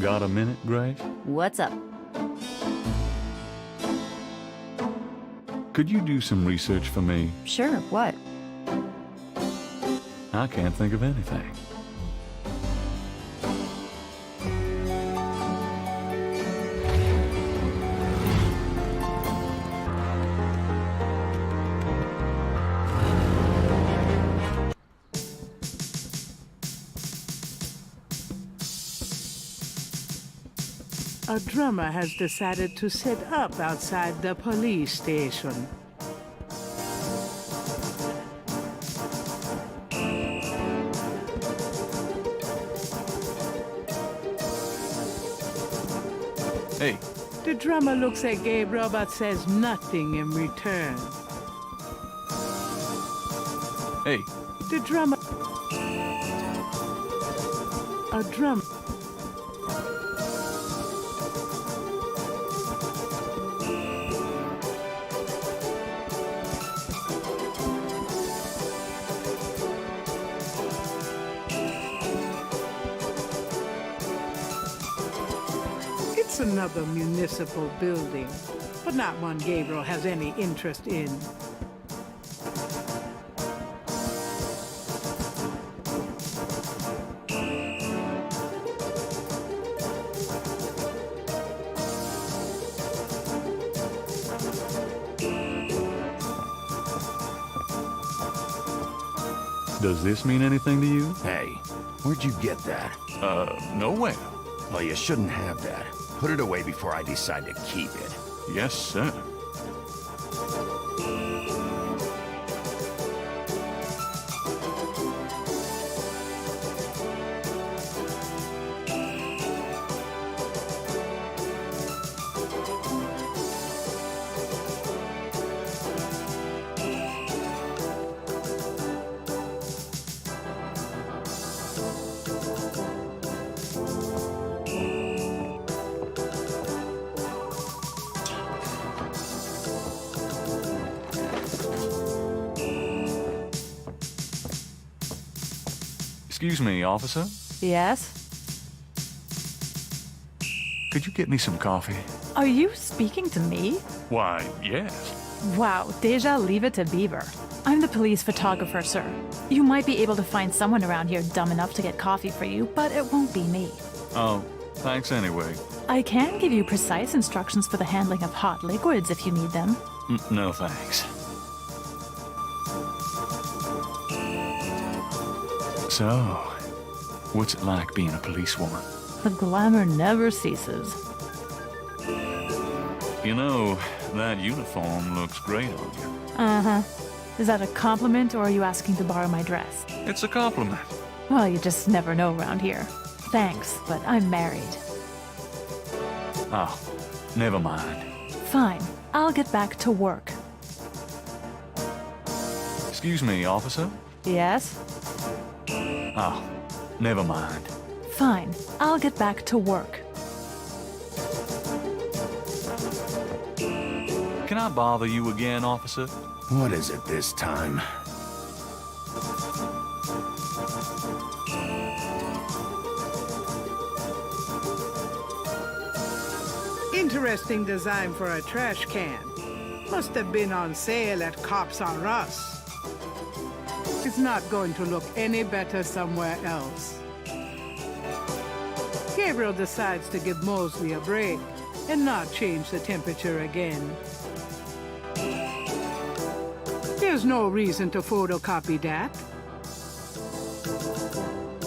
Got a minute, Grace? What's up? Could you do some research for me? Sure, what? I can't think of anything. A drummer has decided to set up outside the police station. Hey, The drummer looks at Gabriel but says nothing in return. hey, The drummer... A drum... It's another municipal building, but not one Gabriel has any interest in. does this mean anything to you? Hey, where'd you get that? Nowhere. Well, you shouldn't have that. Put it away before I decide to keep it. Yes, sir. Excuse me, officer. Yes? Could you get me some coffee? Are you speaking to me? Why, yes. Wow, Deja, leave it to Beaver. I'm the police photographer, sir. You might be able to find someone around here dumb enough to get coffee for you, but it won't be me. Oh, thanks anyway. I can give you precise instructions for the handling of hot liquids if you need them. No thanks. So, what's it like being a policewoman? The glamour never ceases. You know, that uniform looks great on you. Uh-huh. Is that a compliment, or are you asking to borrow my dress? It's a compliment. Well, you just never know around here. Thanks, but I'm married. Oh, never mind. Fine. I'll get back to work. Excuse me, officer? Yes? Oh, never mind. Fine. I'll get back to work. Can I bother you again, officer? What is it this time? Interesting design for a trash can. Must have been on sale at Cops R Us. It's not going to look any better somewhere else. Gabriel decides to give Mosley a break and not change the temperature again. There's no reason to photocopy that.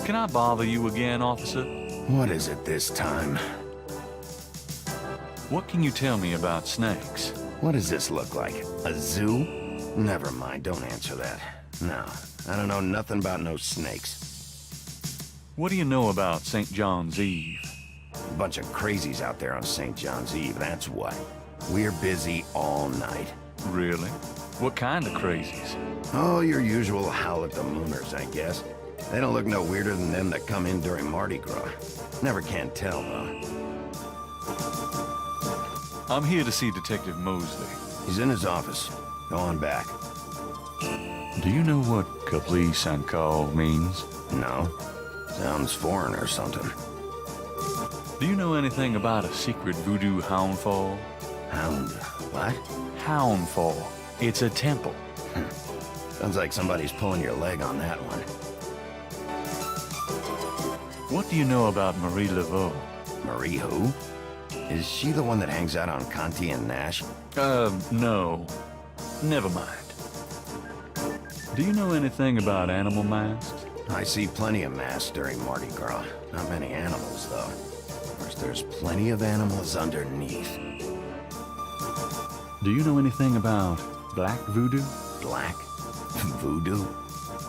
Can I bother you again, officer? What is it this time? What can you tell me about snakes? What does this look like? A zoo? Never mind, don't answer that. No, I don't know nothing about no snakes. What do you know about St. John's Eve? A bunch of crazies out there on St. John's Eve, that's what. We're busy all night. Really? What kind of crazies? Oh, your usual howl at the mooners, I guess. They don't look no weirder than them that come in during Mardi Gras. Never can tell, though. I'm here to see Detective Mosley. He's in his office. Go on back. Do you know what caprice and call means? No. Sounds foreign or something. Do you know anything about a secret voodoo houndfall? Hound... what? Houndfall. It's a temple. Sounds like somebody's pulling your leg on that one. What do you know about Marie Laveau? Marie who? Is she the one that hangs out on Conti and Nash? No. Never mind. Do you know anything about animal masks? I see plenty of masks during Mardi Gras. Not many animals, though. Of course, there's plenty of animals underneath. Do you know anything about black voodoo? Black? Voodoo?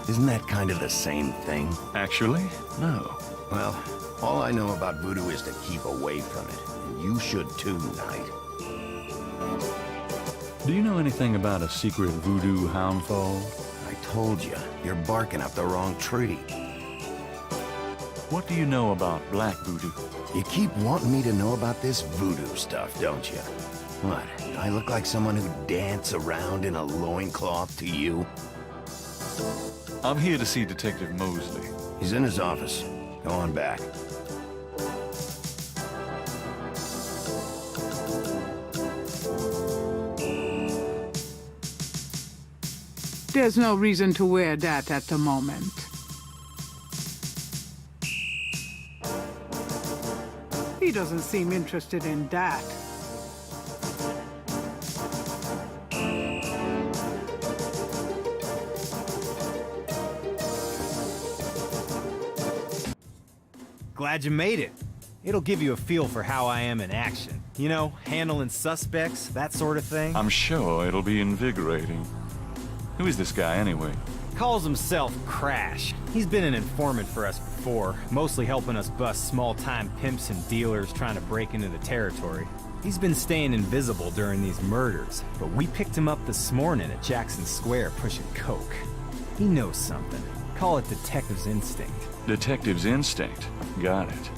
Isn't that kind of the same thing? Actually, no. Well, all I know about voodoo is to keep away from it. And you should too, Knight. Do you know anything about a secret voodoo houndfall? I told you, you're barking up the wrong tree. What do you know about black voodoo? You keep wanting me to know about this voodoo stuff, don't you? What, do I look like someone who dance around in a loincloth to you? I'm here to see Detective Mosley. He's in his office. Go on back. There's no reason to wear that at the moment. He doesn't seem interested in that. Glad you made it. It'll give you a feel for how I am in action. You know, handling suspects, that sort of thing. I'm sure it'll be invigorating. Who is this guy, anyway? Calls himself Crash. He's been an informant for us before, mostly helping us bust small-time pimps and dealers trying to break into the territory. He's been staying invisible during these murders, but we picked him up this morning at Jackson Square pushing coke. He knows something. Call it detective's instinct. Detective's instinct. Got it.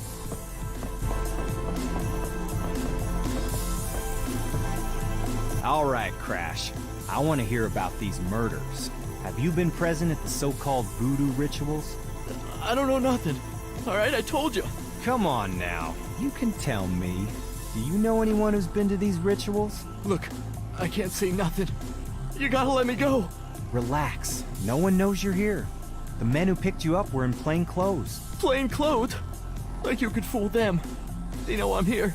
All right, Crash. I want to hear about these murders. Have you been present at the so-called voodoo rituals? I don't know nothing. All right, I told you. Come on now. You can tell me. Do you know anyone who's been to these rituals? Look, I can't say nothing. You gotta let me go. Relax. No one knows you're here. The men who picked you up were in plain clothes. Plain clothes? Like you could fool them. They know I'm here.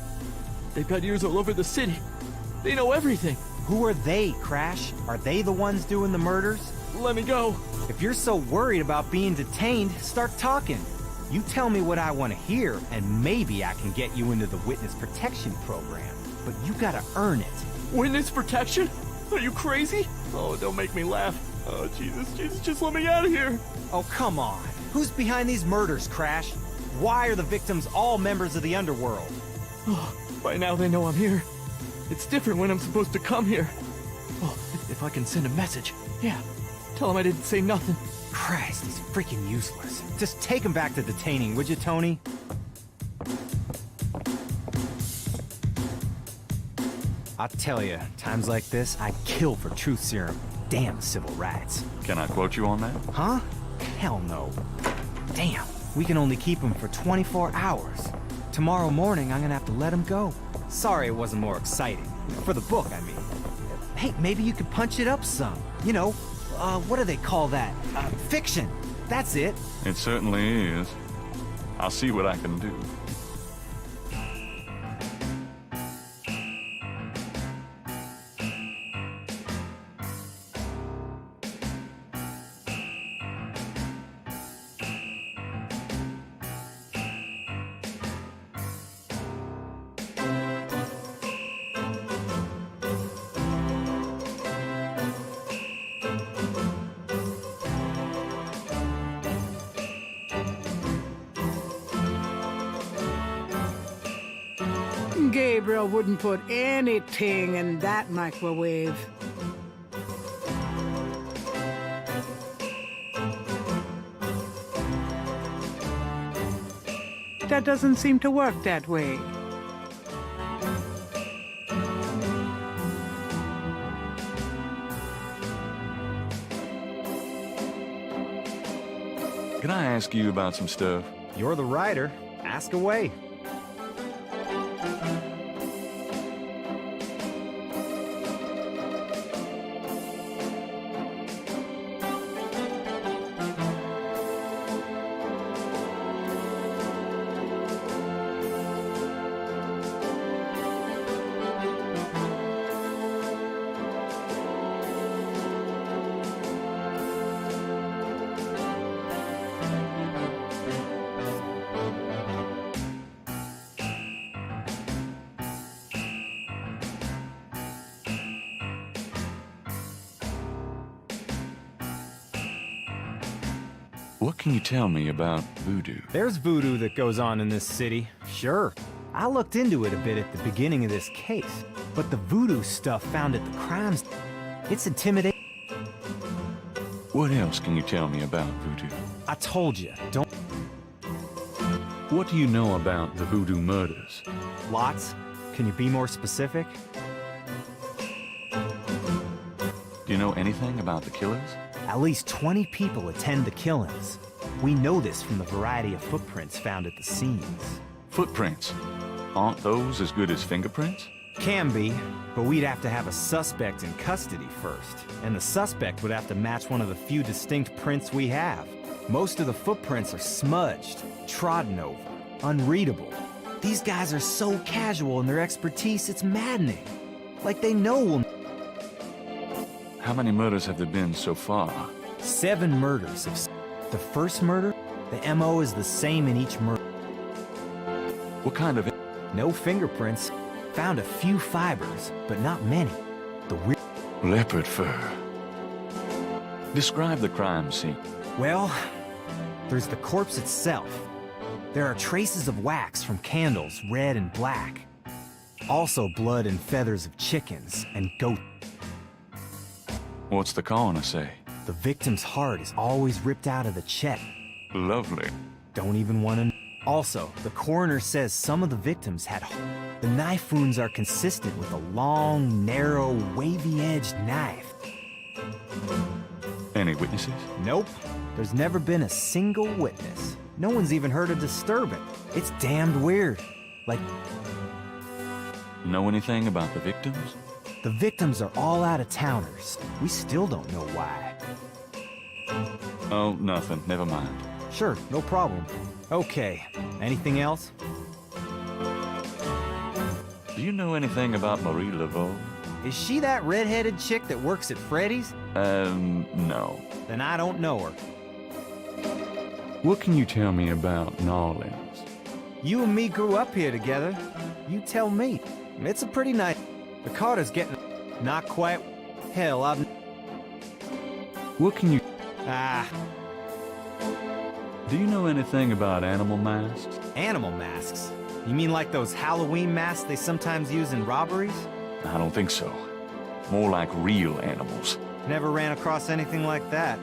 They've got ears all over the city. They know everything. Who are they, Crash? Are they the ones doing the murders? Let me go. If you're so worried about being detained, start talking. You tell me what I want to hear, and maybe I can get you into the witness protection program. But you gotta earn it. Witness protection? Are you crazy? Oh, don't make me laugh. Oh, Jesus, just let me out of here. Oh, come on. Who's behind these murders, Crash? Why are the victims all members of the underworld? Oh, by now they know I'm here. It's different when I'm supposed to come here. Oh, if I can send a message. Yeah, tell him I didn't say nothing. Christ, he's freaking useless. Just take him back to detaining, would you, Tony? I'll tell you, times like this, I'd kill for truth serum. Damn civil rights. Can I quote you on that? Huh? Hell no. Damn, we can only keep him for 24 hours. Tomorrow morning, I'm gonna have to let him go. Sorry it wasn't more exciting. For the book, I mean. Hey, maybe you could punch it up some. You know, what do they call that? Fiction. That's it. It certainly is. I'll see what I can do. Gabriel wouldn't put anything in that microwave. That doesn't seem to work that way. Can I ask you about some stuff? You're the writer. Ask away. What can you tell me about voodoo? There's voodoo that goes on in this city, sure. I looked into it a bit at the beginning of this case, but the voodoo stuff found at the crimes, it's intimidating. What else can you tell me about voodoo? I told you, don't. What do you know about the voodoo murders? Lots? Can you be more specific? Do you know anything about the killers? At least 20 people attend the killings. We know this from the variety of footprints found at the scenes. Footprints. Aren't those as good as fingerprints? Can be, but we'd have to have a suspect in custody first. And the suspect would have to match one of the few distinct prints we have. Most of the footprints are smudged, trodden over, unreadable. These guys are so casual in their expertise, it's maddening. Like they know we'll... How many murders have there been so far? 7 murders. The first murder, the MO is the same in each murder. What kind of... No fingerprints. Found a few fibers, but not many. The weird... Leopard fur. Describe the crime scene. Well, there's the corpse itself. There are traces of wax from candles, red and black. Also blood and feathers of chickens and goat. What's the coroner say? The victim's heart is always ripped out of the chest. Lovely. Don't even want to... Also, the coroner says some of the victims had... The knife wounds are consistent with a long, narrow, wavy-edged knife. Any witnesses? Nope. There's never been a single witness. No one's even heard a disturbance. It's damned weird. Like... Know anything about the victims? The victims are all out-of-towners. We still don't know why. Oh, nothing. Never mind. Sure, no problem. Okay, anything else? Do you know anything about Marie Laveau? Is she that red-headed chick that works at Freddy's? No. Then I don't know her. What can you tell me about New Orleans? You and me grew up here together. You tell me. It's a pretty nice... The Carter's getting... Not quite... Hell, I've... What can you... Ah... Do you know anything about animal masks? Animal masks? You mean like those Halloween masks they sometimes use in robberies? I don't think so. More like real animals. Never ran across anything like that.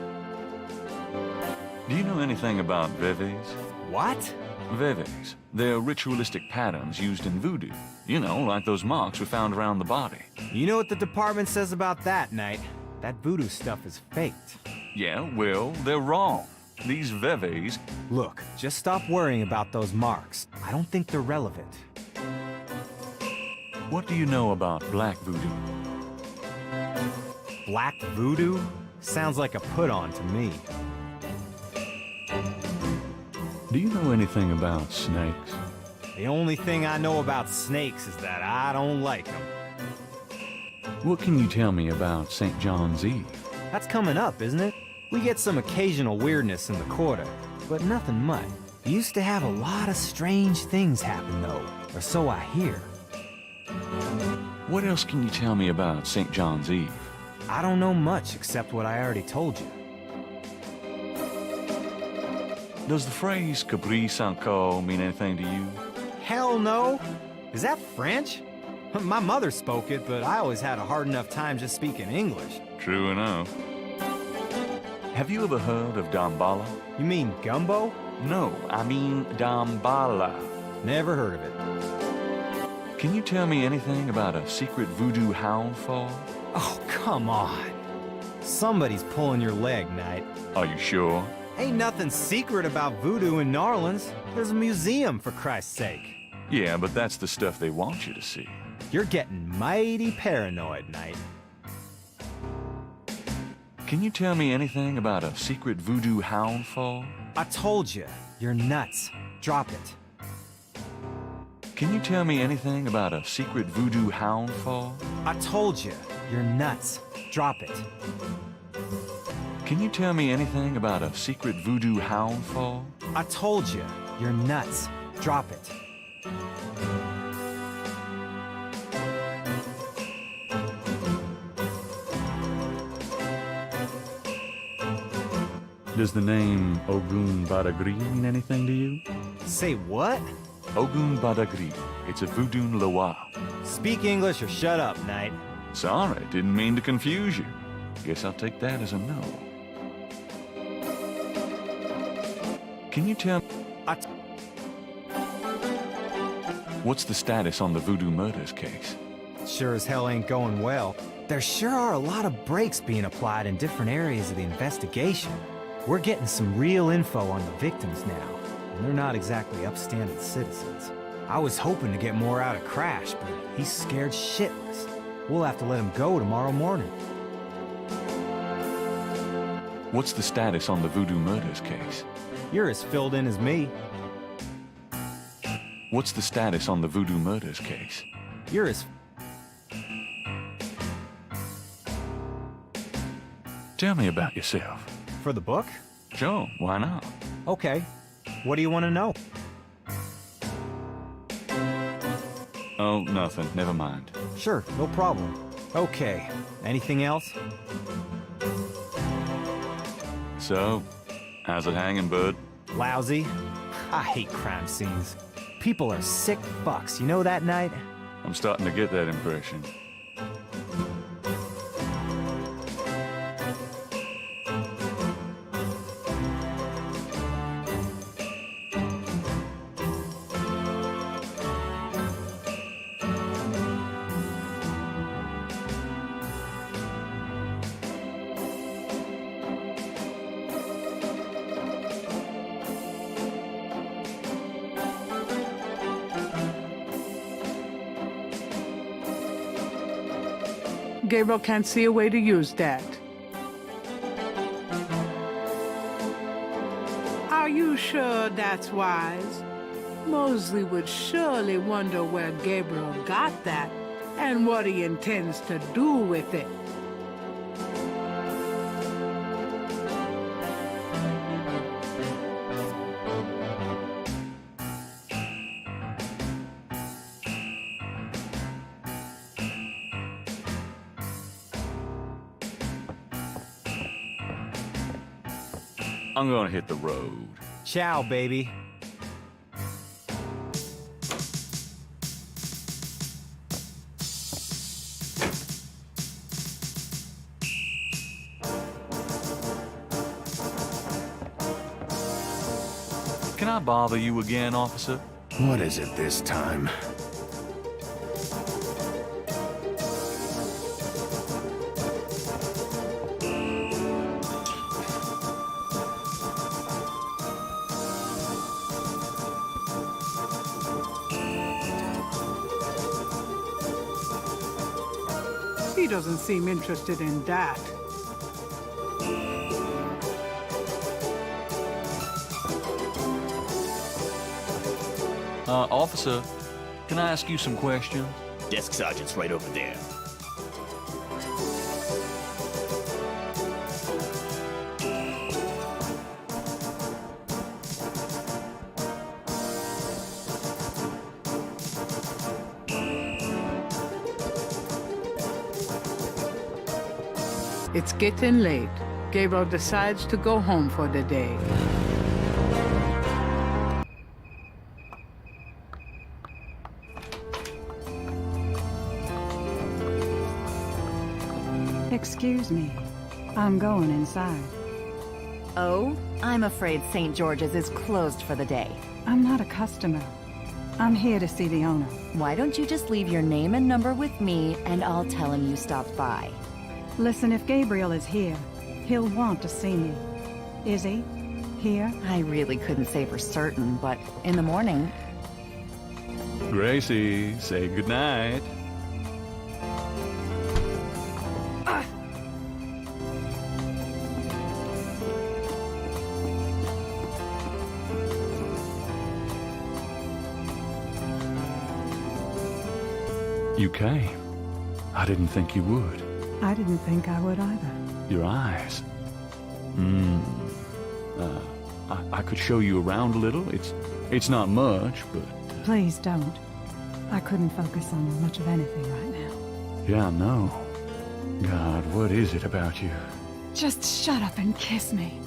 Do you know anything about veves? What? Veves. They're ritualistic patterns used in voodoo. You know, like those marks we found around the body. You know what the department says about that, Knight? That voodoo stuff is faked. Yeah, well, they're wrong. These veves... Look, just stop worrying about those marks. I don't think they're relevant. What do you know about black voodoo? Black voodoo? Sounds like a put-on to me. Do you know anything about snakes? The only thing I know about snakes is that I don't like them. What can you tell me about St. John's Eve? That's coming up, isn't it? We get some occasional weirdness in the quarter, but nothing much. Used to have a lot of strange things happen, though, or so I hear. What else can you tell me about St. John's Eve? I don't know much except what I already told you. Does the phrase caprice encore mean anything to you? Hell no! Is that French? My mother spoke it, but I always had a hard enough time just speaking English. True enough. Have you ever heard of Damballa? You mean gumbo? No, I mean Damballa. Never heard of it. Can you tell me anything about a secret voodoo hound fall? Oh, come on. Somebody's pulling your leg, Knight. Are you sure? Ain't nothing secret about voodoo in New Orleans. There's a museum, for Christ's sake. Yeah, but that's the stuff they want you to see. You're getting mighty paranoid, Knight. Can you tell me anything about a secret voodoo hound fall? I told you, you're nuts. Drop it. Can you tell me anything about a secret voodoo hound fall? I told you, you're nuts. Drop it. Can you tell me anything about a secret voodoo hound fall? I told you, you're nuts. Drop it. Does the name Ogun Badagri mean anything to you? Say what? Ogun Badagri. It's a voodoo loa. Speak English or shut up, Knight. Sorry, didn't mean to confuse you. Guess I'll take that as a no. Can you tell... What's the status on the voodoo murders case? Sure as hell ain't going well. There sure are a lot of breaks being applied in different areas of the investigation. We're getting some real info on the victims now, and they're not exactly upstanding citizens. I was hoping to get more out of Crash, but he's scared shitless. We'll have to let him go tomorrow morning. What's the status on the voodoo murders case? You're as filled in as me. What's the status on the voodoo murders case? You're as... Tell me about yourself. For the book? Sure, why not? Okay. What do you want to know? Oh, nothing. Never mind. Sure, no problem. Okay. Anything else? So, how's it hanging, bud? Lousy. I hate crime scenes. People are sick fucks, you know that, Knight? I'm starting to get that impression. Gabriel can't see a way to use that. Are you sure that's wise? Mosley would surely wonder where Gabriel got that and what he intends to do with it. I'm gonna hit the road. Ciao, baby. Can I bother you again, officer? What is it this time? He doesn't seem interested in that. Officer, can I ask you some questions? Desk sergeant's right over there. It's getting late. Gabriel decides to go home for the day. Excuse me. I'm going inside. Oh? I'm afraid St. George's is closed for the day. I'm not a customer. I'm here to see the owner. Why don't you just leave your name and number with me, and I'll tell him you stopped by. Listen, if Gabriel is here, he'll want to see me. Is he? Here? I really couldn't say for certain, but in the morning... Gracie, say goodnight. You came. I didn't think you would. I didn't think I would either. Your eyes. I could show you around a little. It's not much, but... Please don't. I couldn't focus on much of anything right now. Yeah, I know. God, what is it about you? Just shut up and kiss me.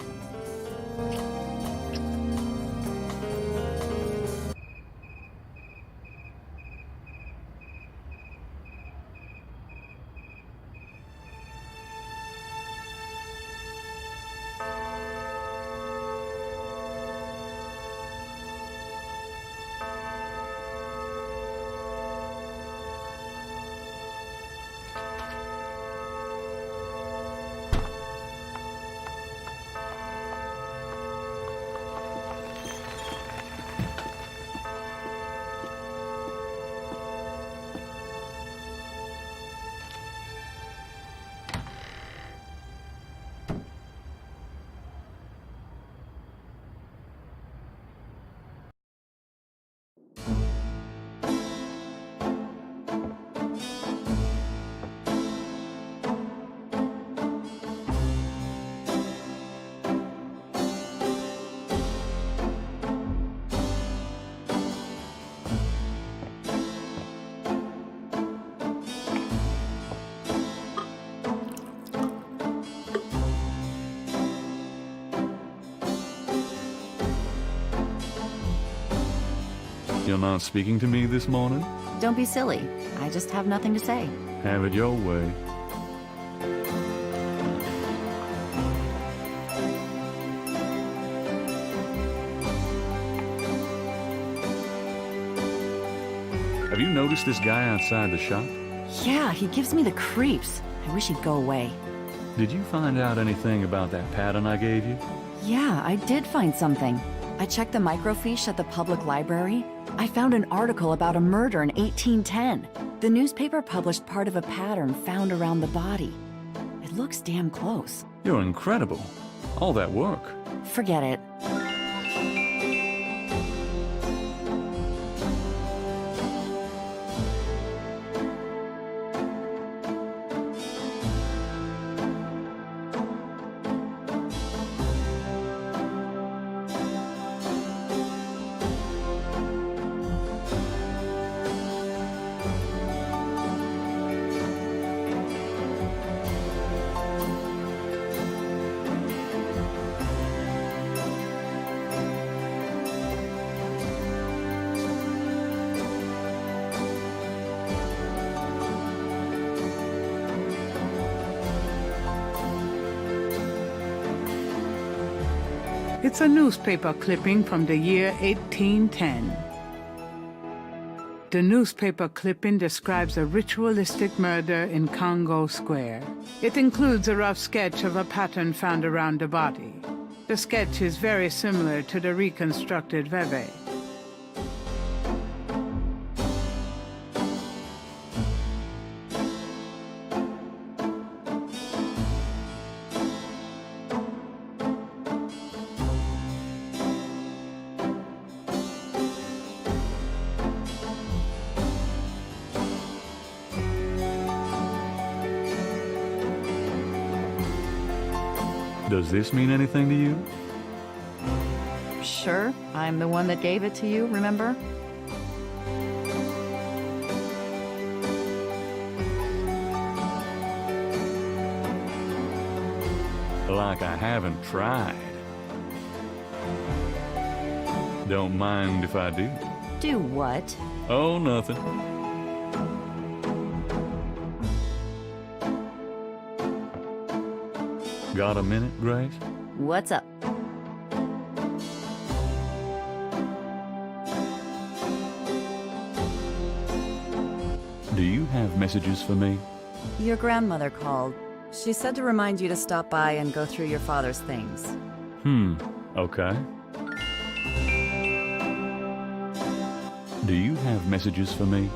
You're not speaking to me this morning? Don't be silly. I just have nothing to say. Have it your way. Have you noticed this guy outside the shop? Yeah, he gives me the creeps. I wish he'd go away. Did you find out anything about that pattern I gave you? Yeah, I did find something. I checked the microfiche at the public library. I found an article about a murder in 1810. The newspaper published part of a pattern found around the body. It looks damn close. You're incredible. All that work. Forget it. It's a newspaper clipping from the year 1810. The newspaper clipping describes a ritualistic murder in Congo Square. It includes a rough sketch of a pattern found around the body. The sketch is very similar to the reconstructed Veve. Does this mean anything to you? Sure, I'm the one that gave it to you, remember? Like I haven't tried. Don't mind if I do. Do what? Oh, nothing. Got a minute, Grace? What's up? Do you have messages for me? Your grandmother called. She said to remind you to stop by and go through your father's things. Okay. Do you have messages for me?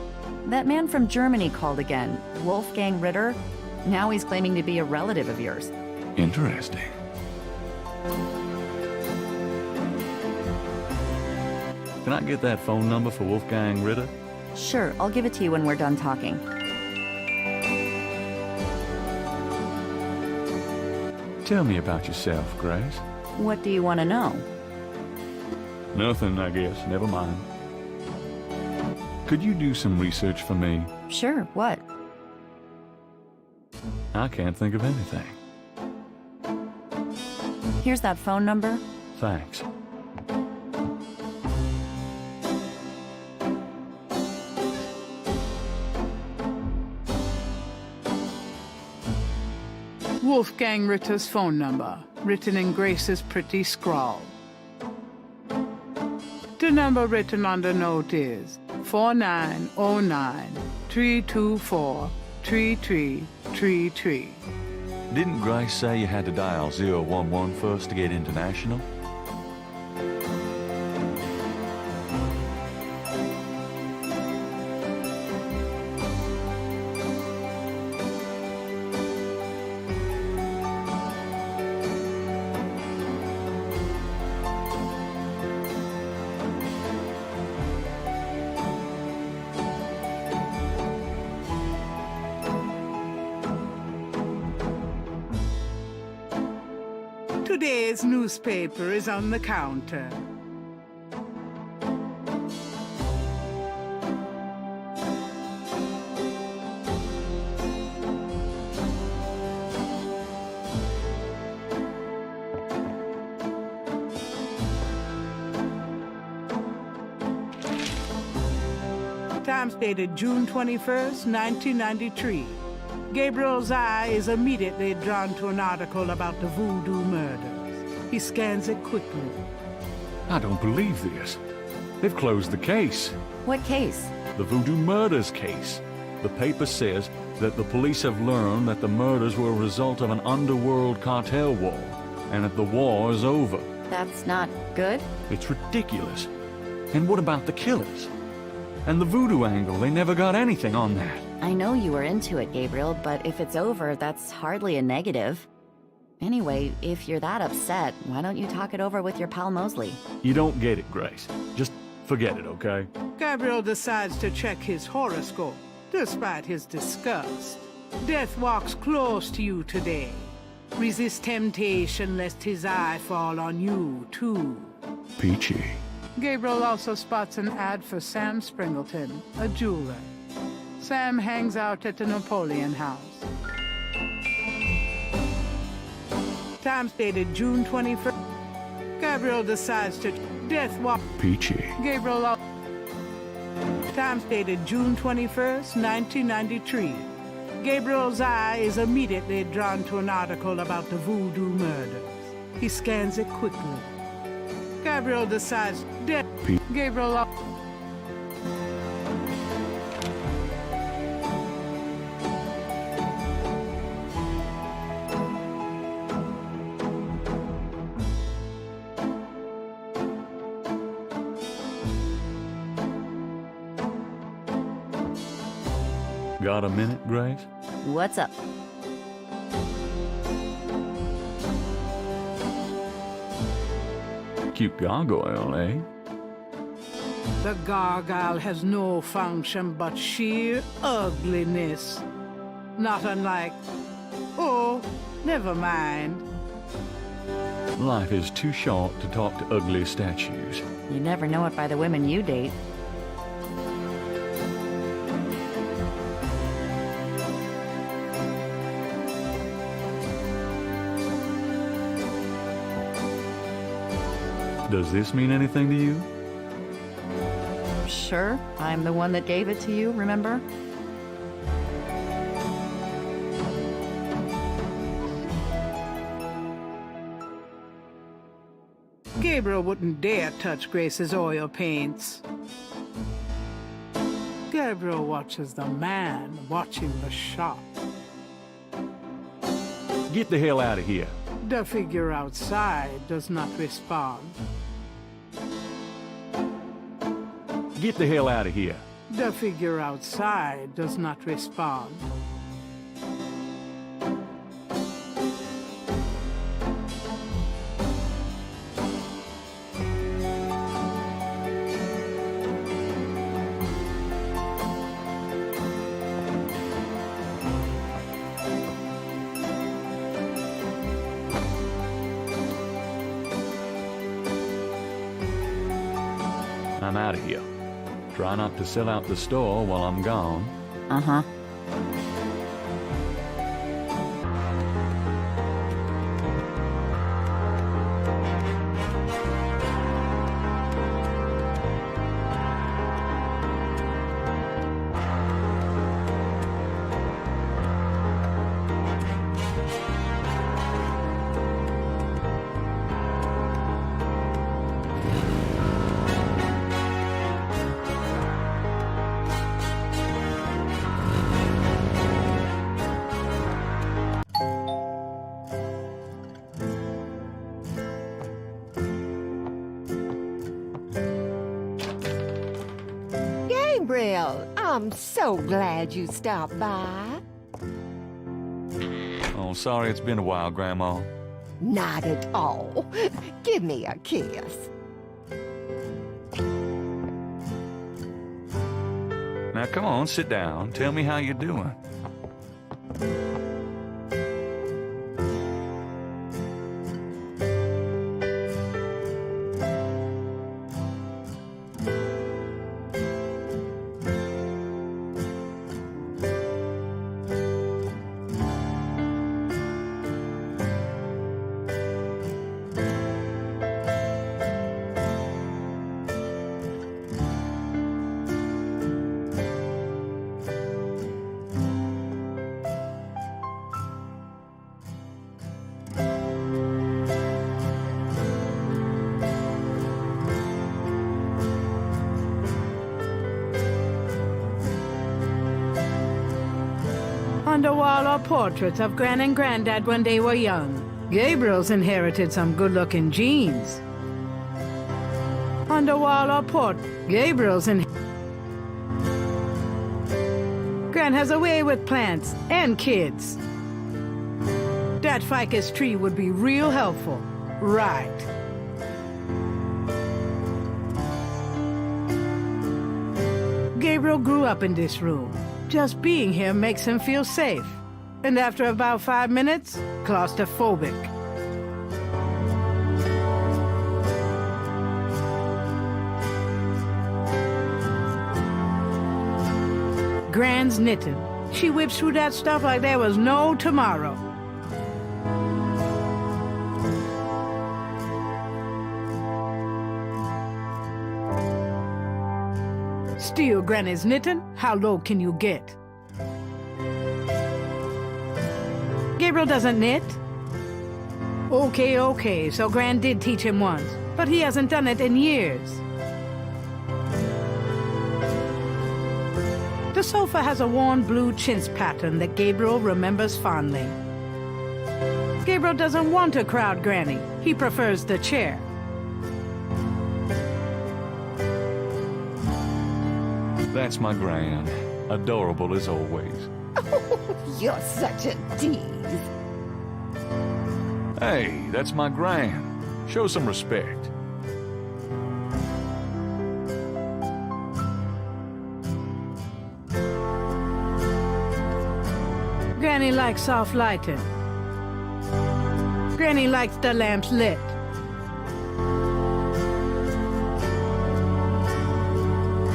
That man from Germany called again, Wolfgang Ritter. Now he's claiming to be a relative of yours. Interesting. Can I get that phone number for Wolfgang Ritter? Sure, I'll give it to you when we're done talking. Tell me about yourself, Grace. What do you want to know? Nothing, I guess. Never mind. Could you do some research for me? Sure, what? I can't think of anything. Here's that phone number. Thanks. Wolfgang Ritter's phone number, written in Grace's pretty scrawl. The number written on the note is 4909-324-3333. Didn't Grace say you had to dial 011 first to get international? Today's newspaper is on the counter. Times dated June 21st, 1993. Gabriel's eye is immediately drawn to an article about the voodoo murders. He scans it quickly. I don't believe this. They've closed the case. What case? The voodoo murders case. The paper says that the police have learned that the murders were a result of an underworld cartel war, and that the war is over. That's not good? It's ridiculous. And what about the killers? And the voodoo angle, they never got anything on that. I know you were into it, Gabriel, but if it's over, that's hardly a negative. Anyway, if you're that upset, why don't you talk it over with your pal Mosley? You don't get it, Grace. Just forget it, okay? Gabriel decides to check his horoscope, despite his disgust. Death walks close to you today. Resist temptation lest his eye fall on you, too. Peachy. Gabriel also spots an ad for Sam Springleton, a jeweler. Sam hangs out at the Napoleon House. Times dated June 21st. Gabriel decides to death walk. Peachy. Gabriel. Times dated June 21st, 1993. Gabriel's eye is immediately drawn to an article about the voodoo murders. He scans it quickly. Gabriel decides death. Gabriel. Got a minute, Grace? What's up? Cute gargoyle, eh? The gargoyle has no function but sheer ugliness. Not unlike... Oh, never mind. Life is too short to talk to ugly statues. You never know it by the women you date. Does this mean anything to you? Sure, I'm the one that gave it to you, remember? Gabriel wouldn't dare touch Grace's oil paints. Gabriel watches the man watching the shop. Get the hell out of here. The figure outside does not respond. Get the hell out of here. The figure outside does not respond. I'm out of here. Try not to sell out the store while I'm gone. Uh-huh. Gabriel, I'm so glad you stopped by. Oh, sorry it's been a while, Grandma. Not at all. Give me a kiss. Now come on, sit down. Tell me how you're doing. On the wall are portraits of Gran and Granddad when they were young. Gabriel's inherited some good-looking genes. On the wall are Gabriel's Gran has a way with plants and kids. That ficus tree would be real helpful. Right. Gabriel grew up in this room. Just being here makes him feel safe. And after about 5 minutes, claustrophobic. Gran's knitting. She whips through that stuff like there was no tomorrow. Still, Granny's knitting? How low can you get? Gabriel doesn't knit? Okay, so Gran did teach him once, but he hasn't done it in years. The sofa has a worn blue chintz pattern that Gabriel remembers fondly. Gabriel doesn't want to crowd Granny. He prefers the chair. That's my Gran. Adorable as always. You're such a tease. Hey, that's my Gran. Show some respect. Granny likes soft lighting. Granny likes the lamps lit.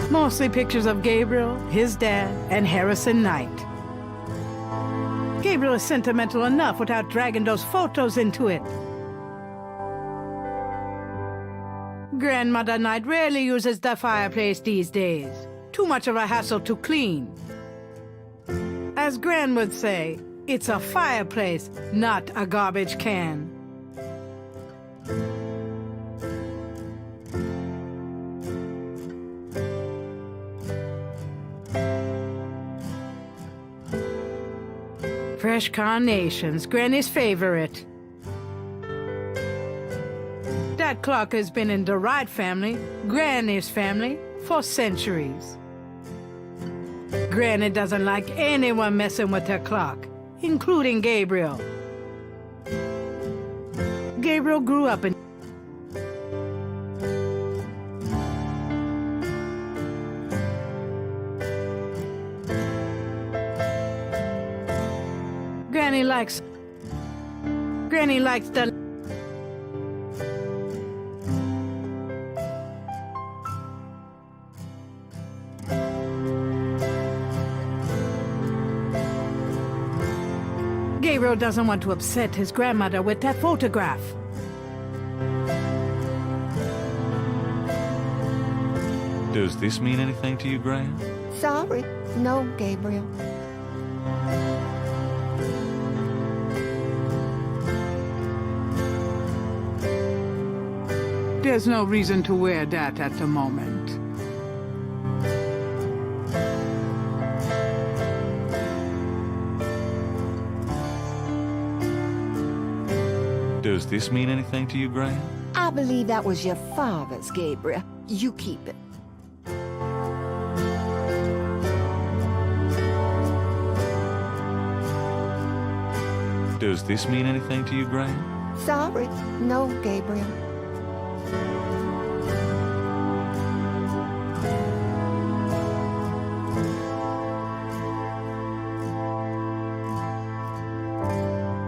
Mostly pictures of Gabriel, his dad, and Harrison Knight. Gabriel is sentimental enough without dragging those photos into it. Grandmother Knight rarely uses the fireplace these days. Too much of a hassle to clean. As Gran would say, it's a fireplace, not a garbage can. Fresh carnations, Granny's favorite. That clock has been in the Wright family, Granny's family, for centuries. Granny doesn't like anyone messing with her clock, including Gabriel. Gabriel grew up in Granny likes the Gabriel doesn't want to upset his grandmother with that photograph. Does this mean anything to you, Gran? Sorry. No, Gabriel. There's no reason to wear that at the moment. Does this mean anything to you, Gran? I believe that was your father's, Gabriel. You keep it. Does this mean anything to you, Gran? Sorry, no, Gabriel.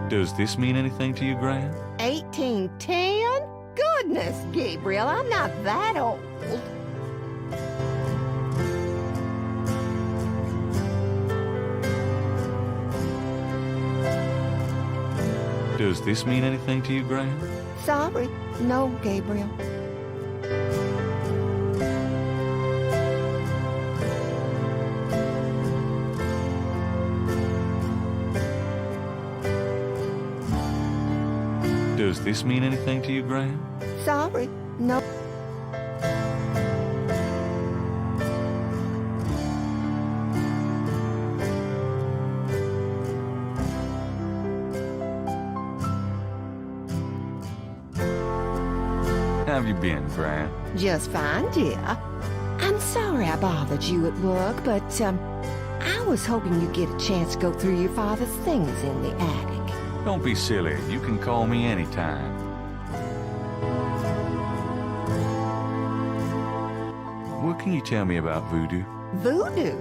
Does this mean anything to you, Gran? 1810? Goodness, Gabriel, I'm not that old. Does this mean anything to you, Gran? Sorry, no, Gabriel. Does this mean anything to you, Gran? Sorry, no. How have you been, Gran? Just fine, dear. I'm sorry I bothered you at work, but, I was hoping you'd get a chance to go through your father's things in the attic. Don't be silly. You can call me anytime. What can you tell me about voodoo? Voodoo?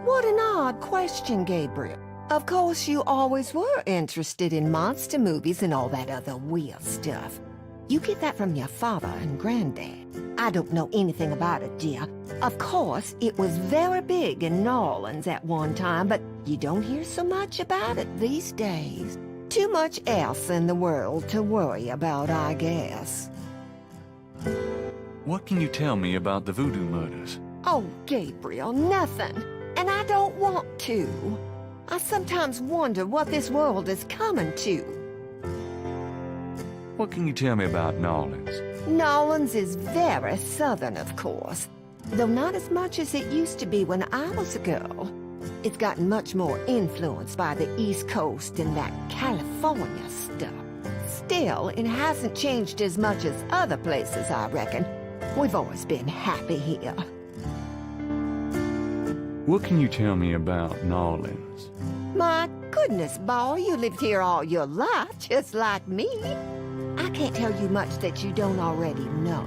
What an odd question, Gabriel. Of course, you always were interested in monster movies and all that other weird stuff. You get that from your father and granddad. I don't know anything about it, dear. Of course, it was very big in New Orleans at one time, but you don't hear so much about it these days. Too much else in the world to worry about, I guess. What can you tell me about the voodoo murders? Oh, Gabriel, nothing. And I don't want to. I sometimes wonder what this world is coming to. What can you tell me about New Orleans? New Orleans is very southern, of course, though not as much as it used to be when I was a girl. It's gotten much more influenced by the East Coast and that California stuff. Still, it hasn't changed as much as other places, I reckon. We've always been happy here. What can you tell me about New Orleans? My goodness, boy, you lived here all your life, just like me. I can't tell you much that you don't already know.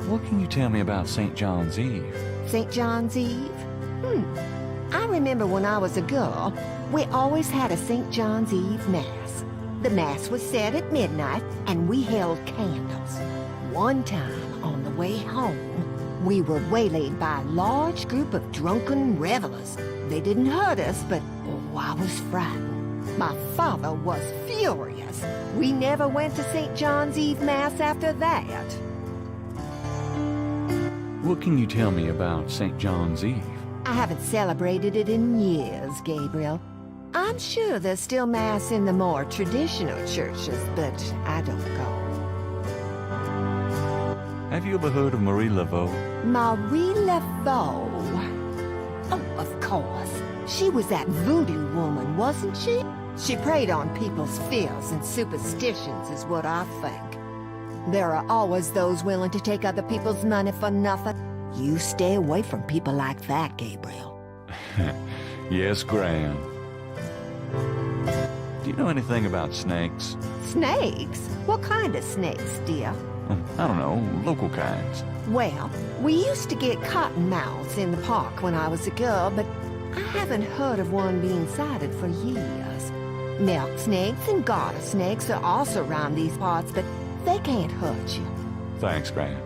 What can you tell me about St. John's Eve? St. John's Eve? I remember when I was a girl, we always had a St. John's Eve Mass. The Mass was said at midnight, and we held candles. One time, on the way home, we were waylaid by a large group of drunken revelers. They didn't hurt us, but oh, I was frightened. My father was furious. We never went to St. John's Eve Mass after that. What can you tell me about St. John's Eve? I haven't celebrated it in years, Gabriel. I'm sure there's still Mass in the more traditional churches, but I don't go. Have you ever heard of Marie Laveau? Marie Laveau? Oh, of course. She was that voodoo woman, wasn't she? She preyed on people's fears and superstitions, is what I think. There are always those willing to take other people's money for nothing. You stay away from people like that, Gabriel. Yes, Gran. Do you know anything about snakes? Snakes? What kind of snakes, dear? I don't know, local kinds. Well, we used to get cottonmouths in the park when I was a girl, but I haven't heard of one being sighted for years. Milk snakes and garter snakes are also around these parts, but they can't hurt you. Thanks, Gran.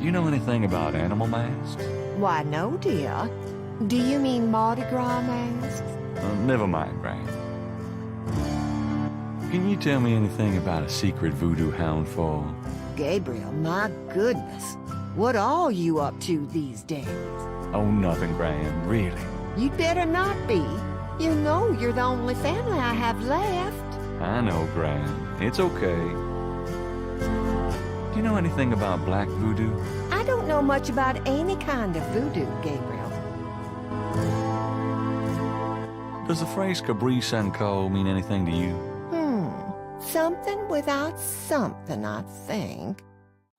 You know anything about animal masks? Why, no, dear. Do you mean Mardi Gras masks? Never mind, Gran. Can you tell me anything about a secret voodoo hound fall? Gabriel, my goodness. What are you up to these days? Oh, nothing, Gran, really. You'd better not be. You know you're the only family I have left. I know, Gran. It's okay. Do you know anything about black voodoo? I don't know much about any kind of voodoo, Gabriel. Does the phrase Cabri Sanko mean anything to you? Something without something, I think.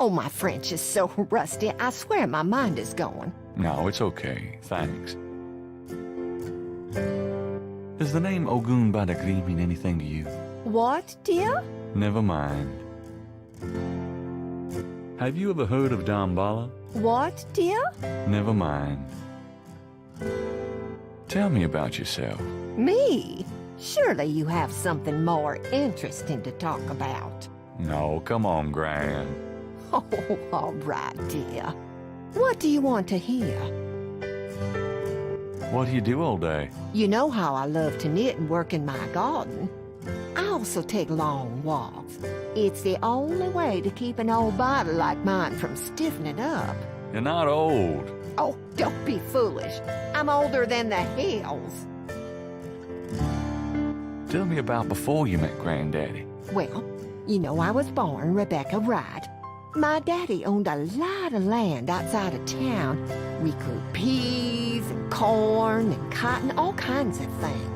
Oh, my French is so rusty, I swear my mind is going. No, it's okay. Thanks. Does the name Ogun Badagri mean anything to you? What, dear? Never mind. Have you ever heard of Dambala? What, dear? Never mind. Tell me about yourself. Me? Surely you have something more interesting to talk about. No, come on, Gran. Oh, all right, dear. What do you want to hear? What do you do all day? You know how I love to knit and work in my garden. I also take long walks. It's the only way to keep an old body like mine from stiffening up. You're not old. Oh, don't be foolish. I'm older than the hills. Tell me about before you met Granddaddy. Well, you know I was born Rebecca Wright. My daddy owned a lot of land outside of town. We grew peas and corn and cotton, all kinds of things.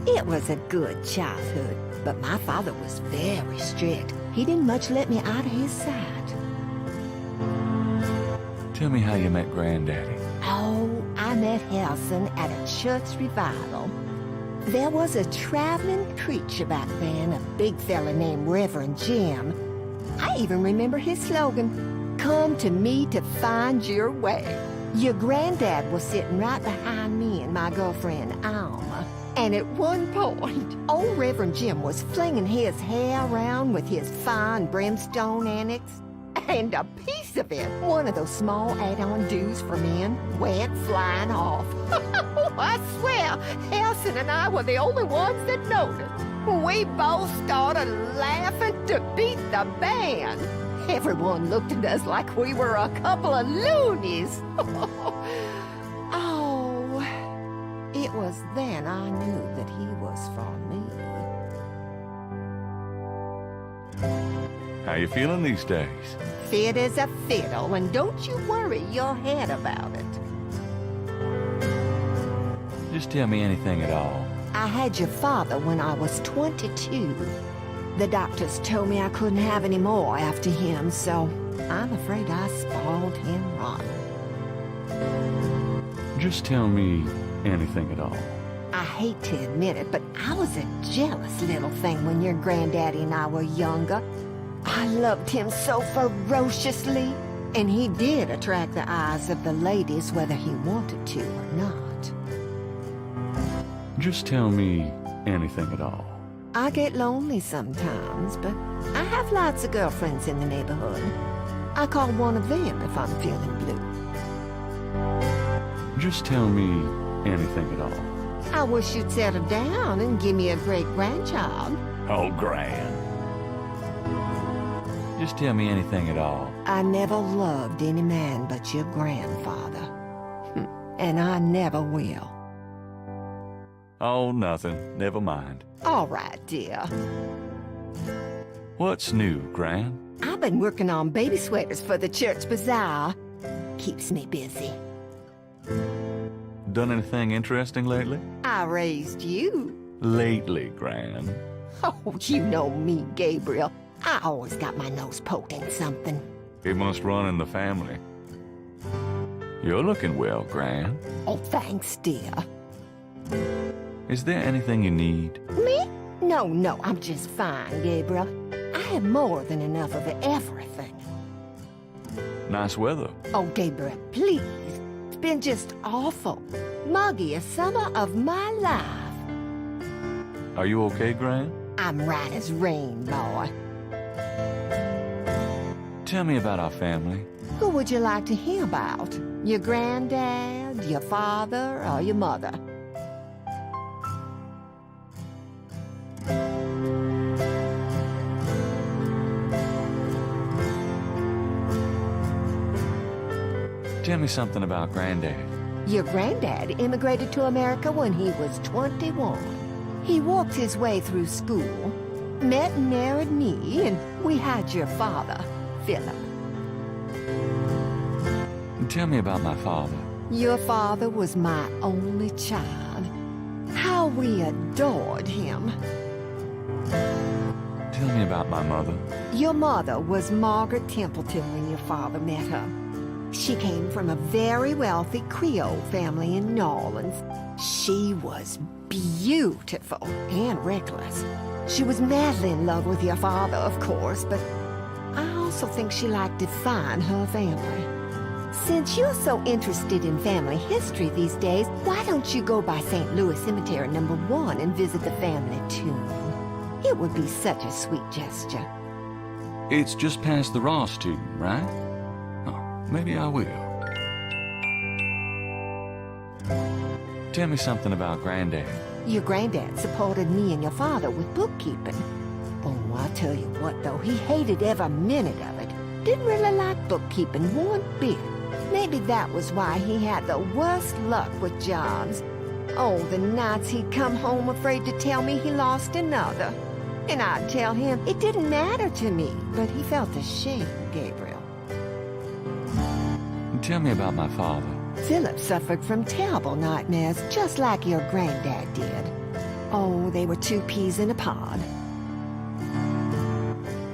It was a good childhood, but my father was very strict. He didn't much let me out of his sight. Tell me how you met Granddaddy. Oh, I met Helson at a church revival. There was a traveling preacher back then, a big fella named Reverend Jim. I even remember his slogan, "Come to me to find your way." Your granddad was sitting right behind me and my girlfriend, Alma. And at one point, old Reverend Jim was flinging his hair around with his fine brimstone annex. And a piece of it, one of those small add-on do's for men, went flying off. I swear, Helson and I were the only ones that noticed. We both started laughing to beat the band. Everyone looked at us like we were a couple of loonies. Oh, it was then I knew that he was for me. How you feeling these days? Fit as a fiddle, and don't you worry your head about it. Just tell me anything at all. I had your father when I was 22. The doctors told me I couldn't have any more after him, so I'm afraid I spoiled him rotten. Just tell me anything at all. I hate to admit it, but I was a jealous little thing when your granddaddy and I were younger. I loved him so ferociously, and he did attract the eyes of the ladies whether he wanted to or not. Just tell me anything at all. I get lonely sometimes, but I have lots of girlfriends in the neighborhood. I call one of them if I'm feeling blue. Just tell me anything at all. I wish you'd settle down and give me a great-grandchild. Oh, Gran. Just tell me anything at all. I never loved any man but your grandfather. And I never will. Oh, nothing. Never mind. All right, dear. What's new, Gran? I've been working on baby sweaters for the church bazaar. Keeps me busy. Done anything interesting lately? I raised you. Lately, Gran. Oh, you know me, Gabriel. I always got my nose poked in something. It must run in the family. You're looking well, Gran. Oh, thanks, dear. Is there anything you need? Me? No, I'm just fine, Gabriel. I have more than enough of everything. Nice weather. Oh, Gabriel, please. It's been just awful. Muggiest summer of my life. Are you okay, Gran? I'm right as rain, boy. Tell me about our family. Who would you like to hear about? Your granddad, your father, or your mother? Tell me something about Granddad. Your granddad immigrated to America when he was 21. He worked his way through school, met and married me, and we had your father, Philip. Tell me about my father. Your father was my only child. How we adored him. Tell me about my mother. Your mother was Margaret Templeton when your father met her. She came from a very wealthy Creole family in New Orleans. She was beautiful and reckless. She was madly in love with your father, of course, but I also think she liked to define her family. Since you're so interested in family history these days, why don't you go by St. Louis Cemetery No. 1 and visit the family tomb? It would be such a sweet gesture. It's just past the Ross tomb, right? Oh, maybe I will. Tell me something about Granddad. Your granddad supported me and your father with bookkeeping. Oh, I'll tell you what, though, he hated every minute of it. Didn't really like bookkeeping one bit. Maybe that was why he had the worst luck with jobs. Oh, the nights he'd come home afraid to tell me he lost another. And I'd tell him it didn't matter to me, but he felt ashamed, Gabriel. Tell me about my father. Philip suffered from terrible nightmares, just like your granddad did. Oh, they were two peas in a pod.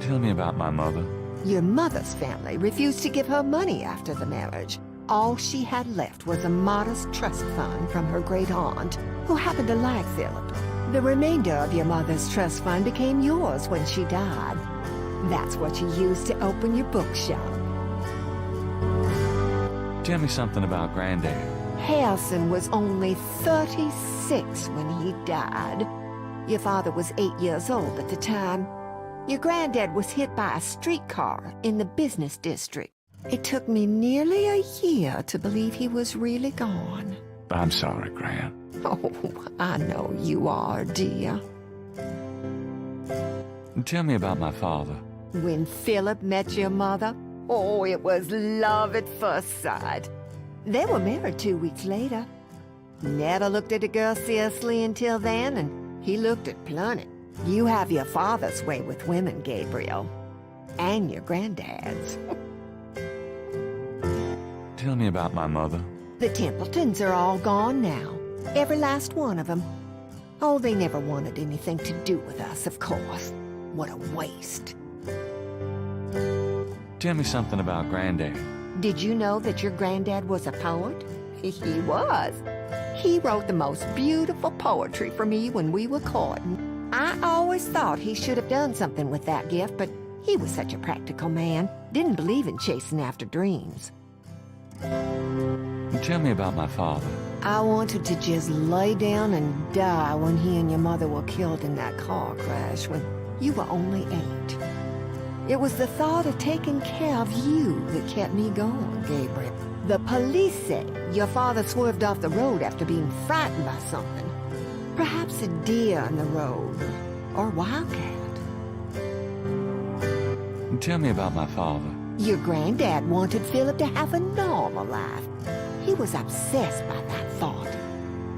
Tell me about my mother. Your mother's family refused to give her money after the marriage. All she had left was a modest trust fund from her great aunt, who happened to like Philip. The remainder of your mother's trust fund became yours when she died. That's what you used to open your bookshop. Tell me something about Granddad. Harrison was only 36 when he died. Your father was 8 years old at the time. Your granddad was hit by a streetcar in the business district. It took me nearly a year to believe he was really gone. I'm sorry, Gran. Oh, I know you are, dear. Tell me about my father. When Philip met your mother, oh, it was love at first sight. They were married 2 weeks later. Never looked at a girl seriously until then, and he looked at plenty. You have your father's way with women, Gabriel. And your granddad's. Tell me about my mother. The Templetons are all gone now. Every last one of them. Oh, they never wanted anything to do with us, of course. What a waste. Tell me something about Granddad. Did you know that your granddad was a poet? He was. He wrote the most beautiful poetry for me when we were courting. I always thought he should have done something with that gift, but he was such a practical man. Didn't believe in chasing after dreams. Tell me about my father. I wanted to just lay down and die when he and your mother were killed in that car crash when you were only 8. It was the thought of taking care of you that kept me going, Gabriel. The police say your father swerved off the road after being frightened by something. Perhaps a deer in the road, or a wildcat. Tell me about my father. Your granddad wanted Philip to have a normal life. He was obsessed by that thought.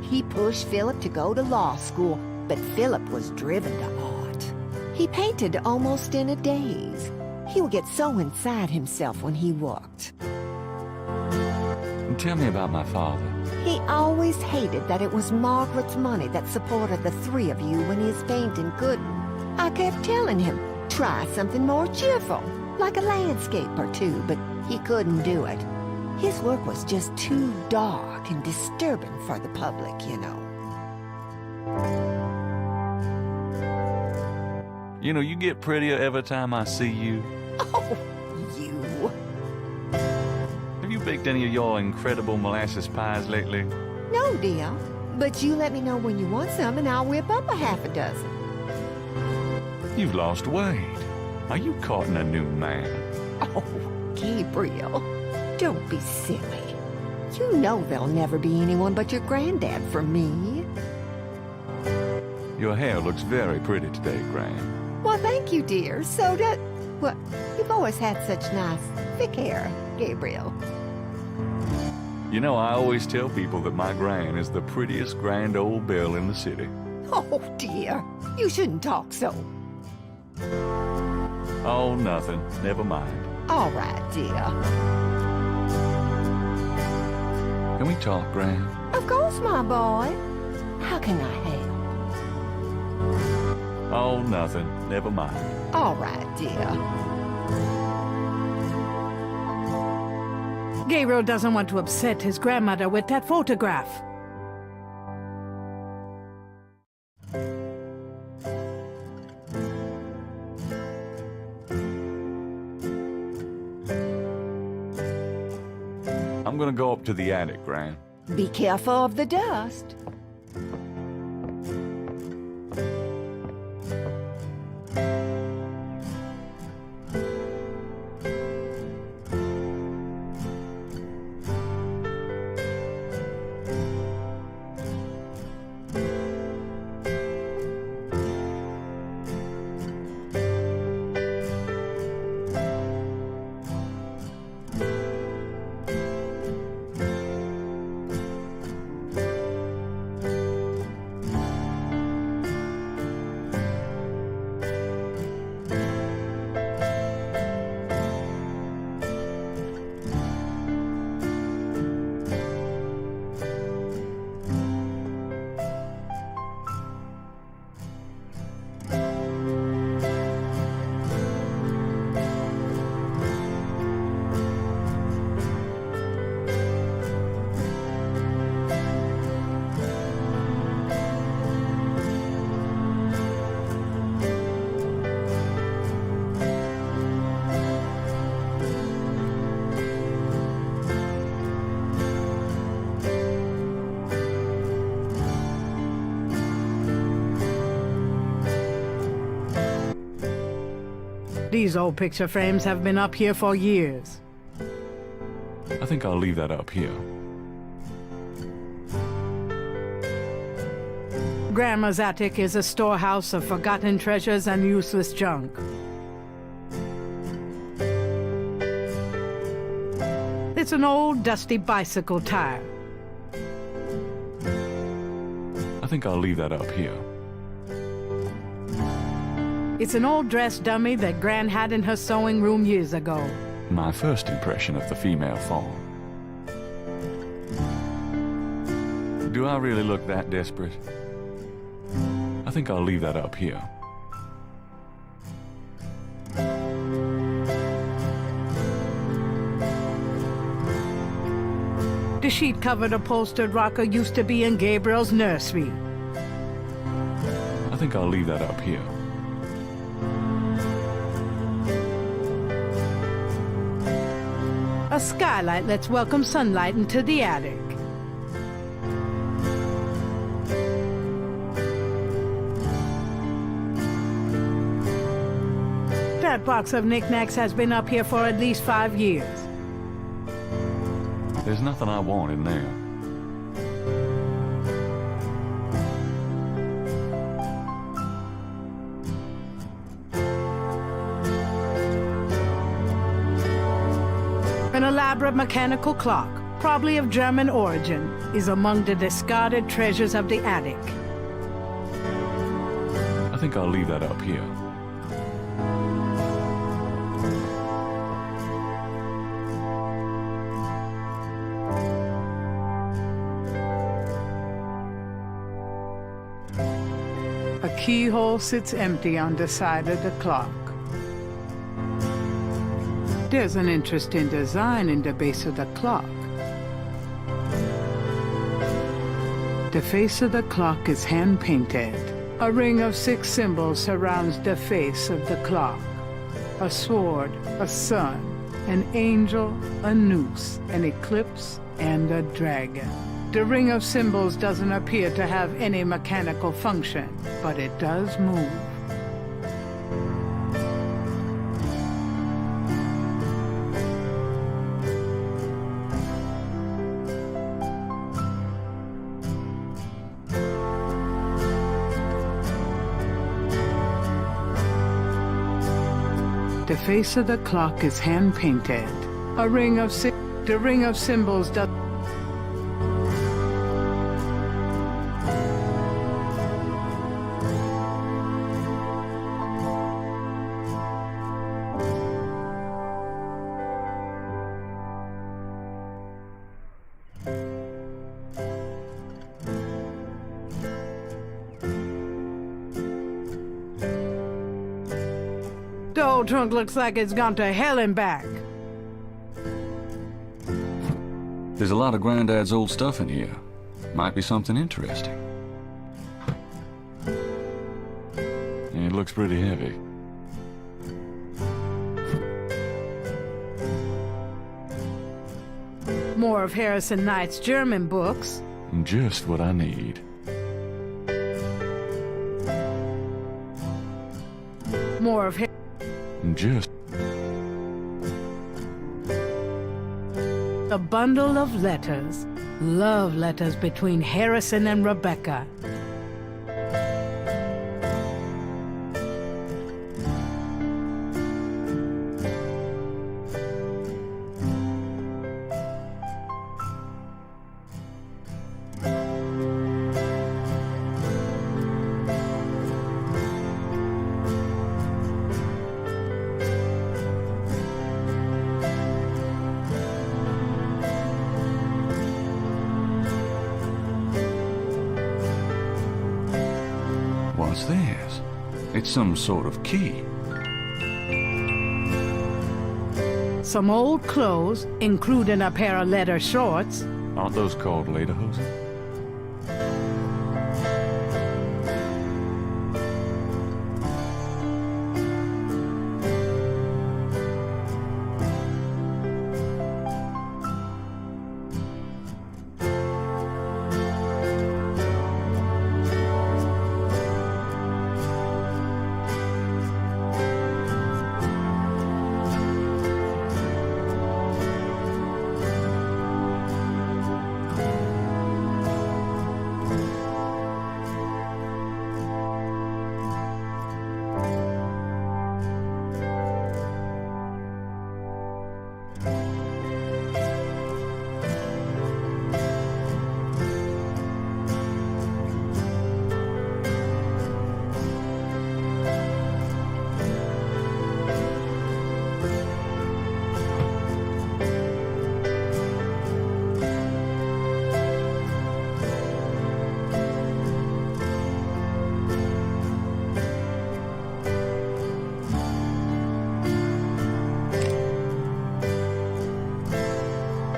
He pushed Philip to go to law school, but Philip was driven to art. He painted almost in a daze. He would get so inside himself when he worked. Tell me about my father. He always hated that it was Margaret's money that supported the 3 of you when his painting couldn't. I kept telling him, try something more cheerful, like a landscape or two, but he couldn't do it. His work was just too dark and disturbing for the public, you know. You know, you get prettier every time I see you. Oh, you. Have you baked any of your incredible molasses pies lately? No, dear. But you let me know when you want some and I'll whip up a half a dozen. You've lost weight. Are you courting a new man? Oh, Gabriel, don't be silly. You know there'll never be anyone but your granddad for me. Your hair looks very pretty today, Gran. Well, thank you, dear. So does... Well, you've always had such nice, thick hair, Gabriel. You know, I always tell people that my Gran is the prettiest grand old belle in the city. Oh, dear. You shouldn't talk so. Oh, nothing. Never mind. All right, dear. Can we talk, Gran? Of course, my boy. How can I help? Oh, nothing. Never mind. All right, dear. Gabriel doesn't want to upset his grandmother with that photograph. I'm gonna go up to the attic, Gran. Be careful of the dust. These old picture frames have been up here for years. I think I'll leave that up here. Grandma's attic is a storehouse of forgotten treasures and useless junk. It's an old, dusty bicycle tire. I think I'll leave that up here. It's an old dress dummy that Gran had in her sewing room years ago. My first impression of the female form. Do I really look that desperate? I think I'll leave that up here. The sheet-covered upholstered rocker used to be in Gabriel's nursery. I think I'll leave that up here. A skylight lets welcome sunlight into the attic. That box of knickknacks has been up here for at least 5 years. There's nothing I want in there. An elaborate mechanical clock, probably of German origin, is among the discarded treasures of the attic. I think I'll leave that up here. A keyhole sits empty on the side of the clock. There's an interesting design in the base of the clock. The face of the clock is hand-painted. A ring of 6 symbols surrounds the face of the clock. A sword, a sun, an angel, a noose, an eclipse, and a dragon. The ring of symbols doesn't appear to have any mechanical function, but it does move. The face of the clock is hand-painted. The ring of symbols does. The old trunk looks like it's gone to hell and back. There's a lot of Granddad's old stuff in here. Might be something interesting. It looks pretty heavy. More of Harrison Knight's German books. Just what I need. More of Just a bundle of letters. Love letters between Harrison and Rebecca. What's this? It's some sort of key. Some old clothes, including a pair of leather shorts. Aren't those called lederhosen?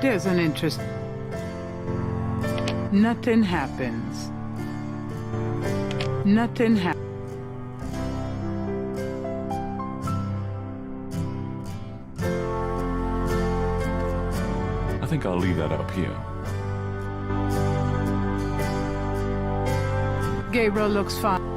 There's an interest. Nothing happens. Nothing happens. I think I'll leave that up here. Gabriel looks fine.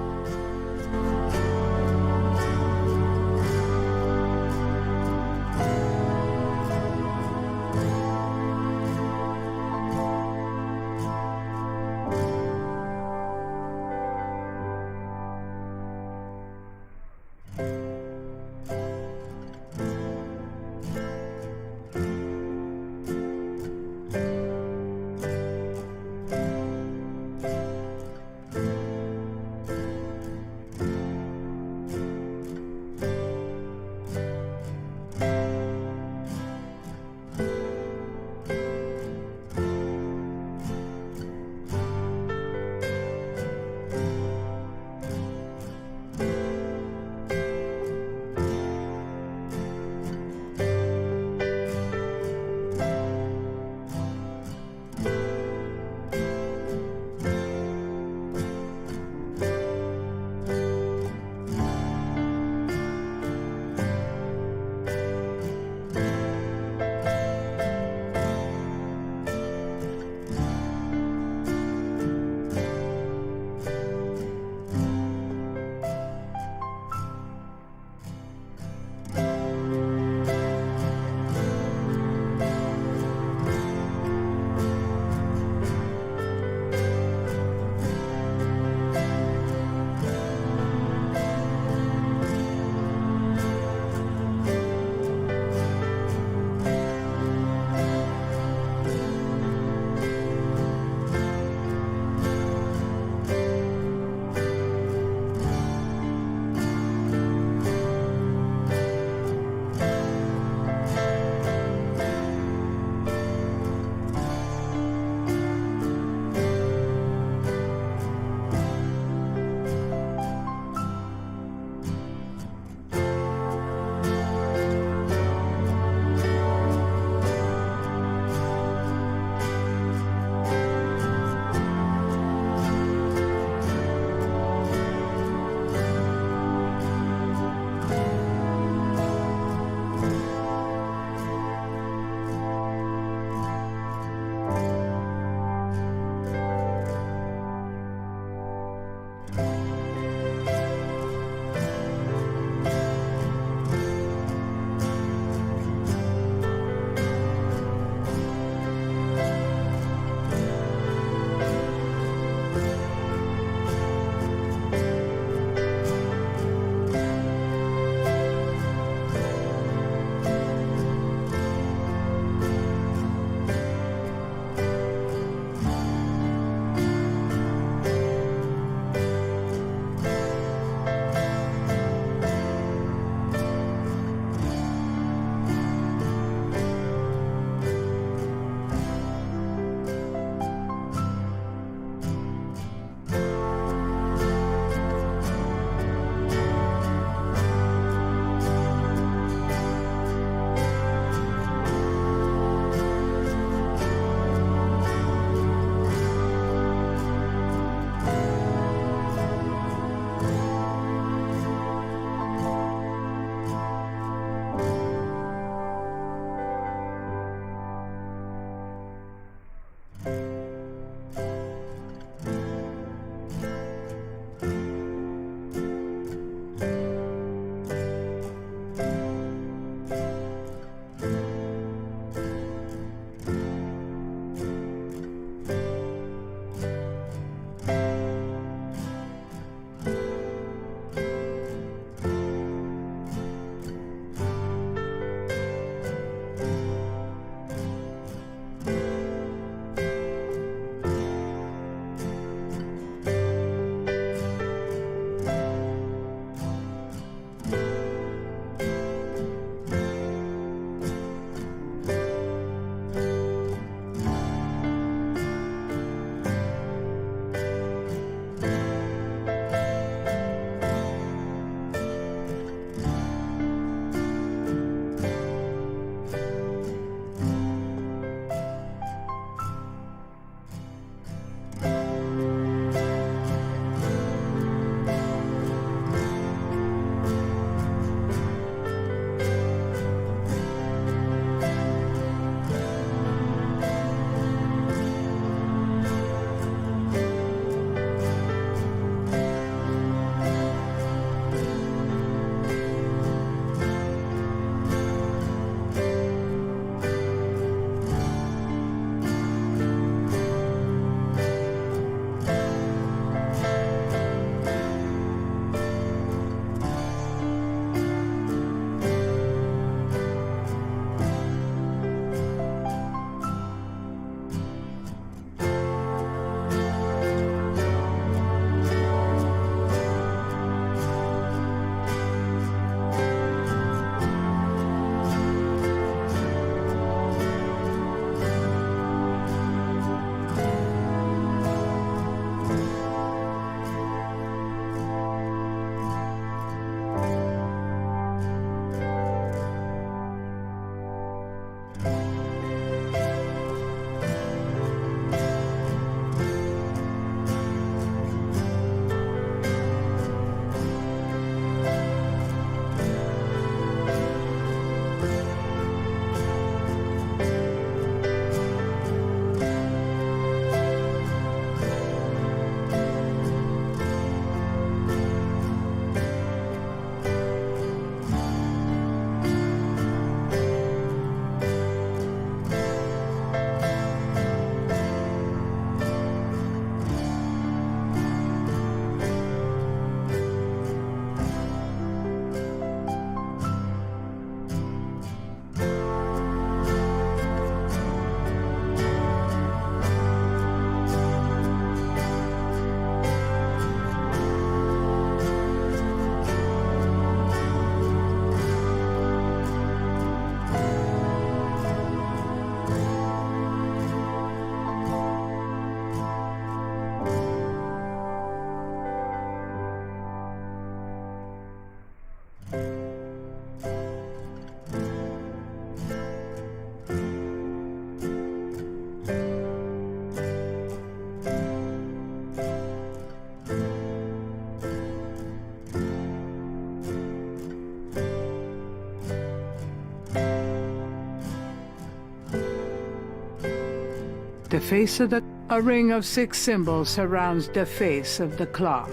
The face of the... A ring of 6 symbols surrounds the face of the clock.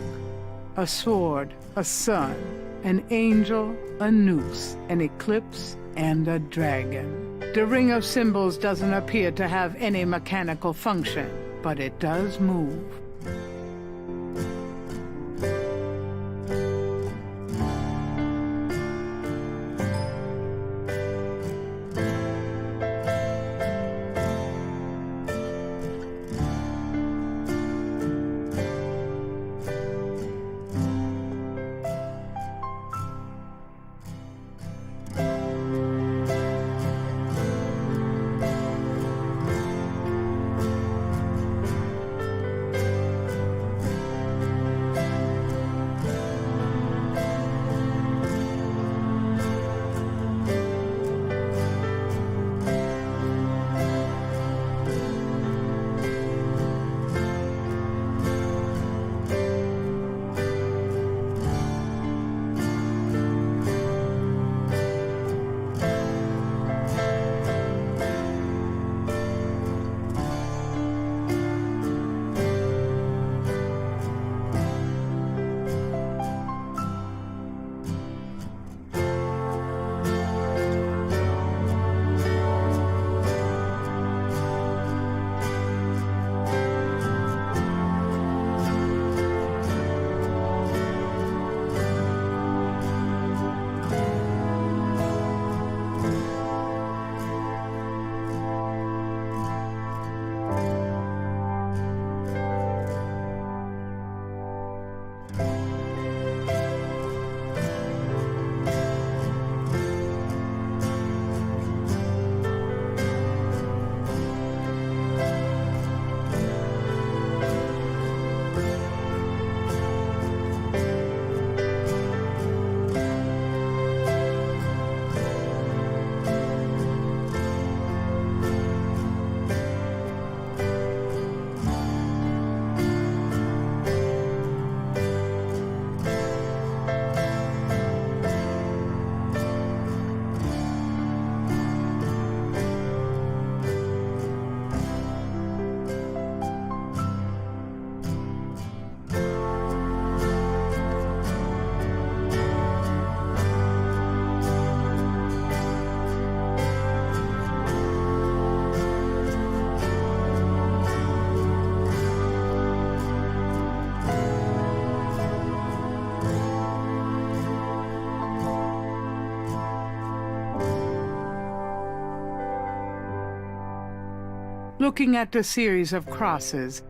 A sword, a sun, an angel, a noose, an eclipse, and a dragon. The ring of symbols doesn't appear to have any mechanical function, but it does move. Looking at the series of crosses,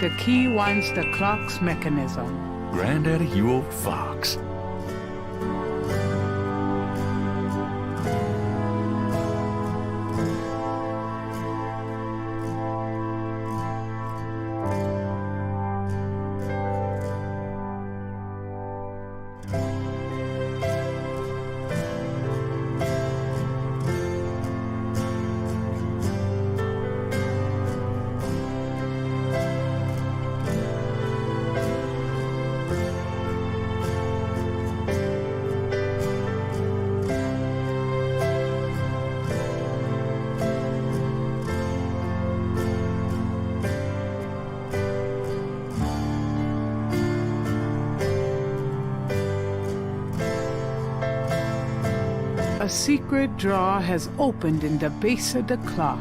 the key winds the clock's mechanism. Granddaddy, you old fox. A secret drawer has opened in the base of the clock.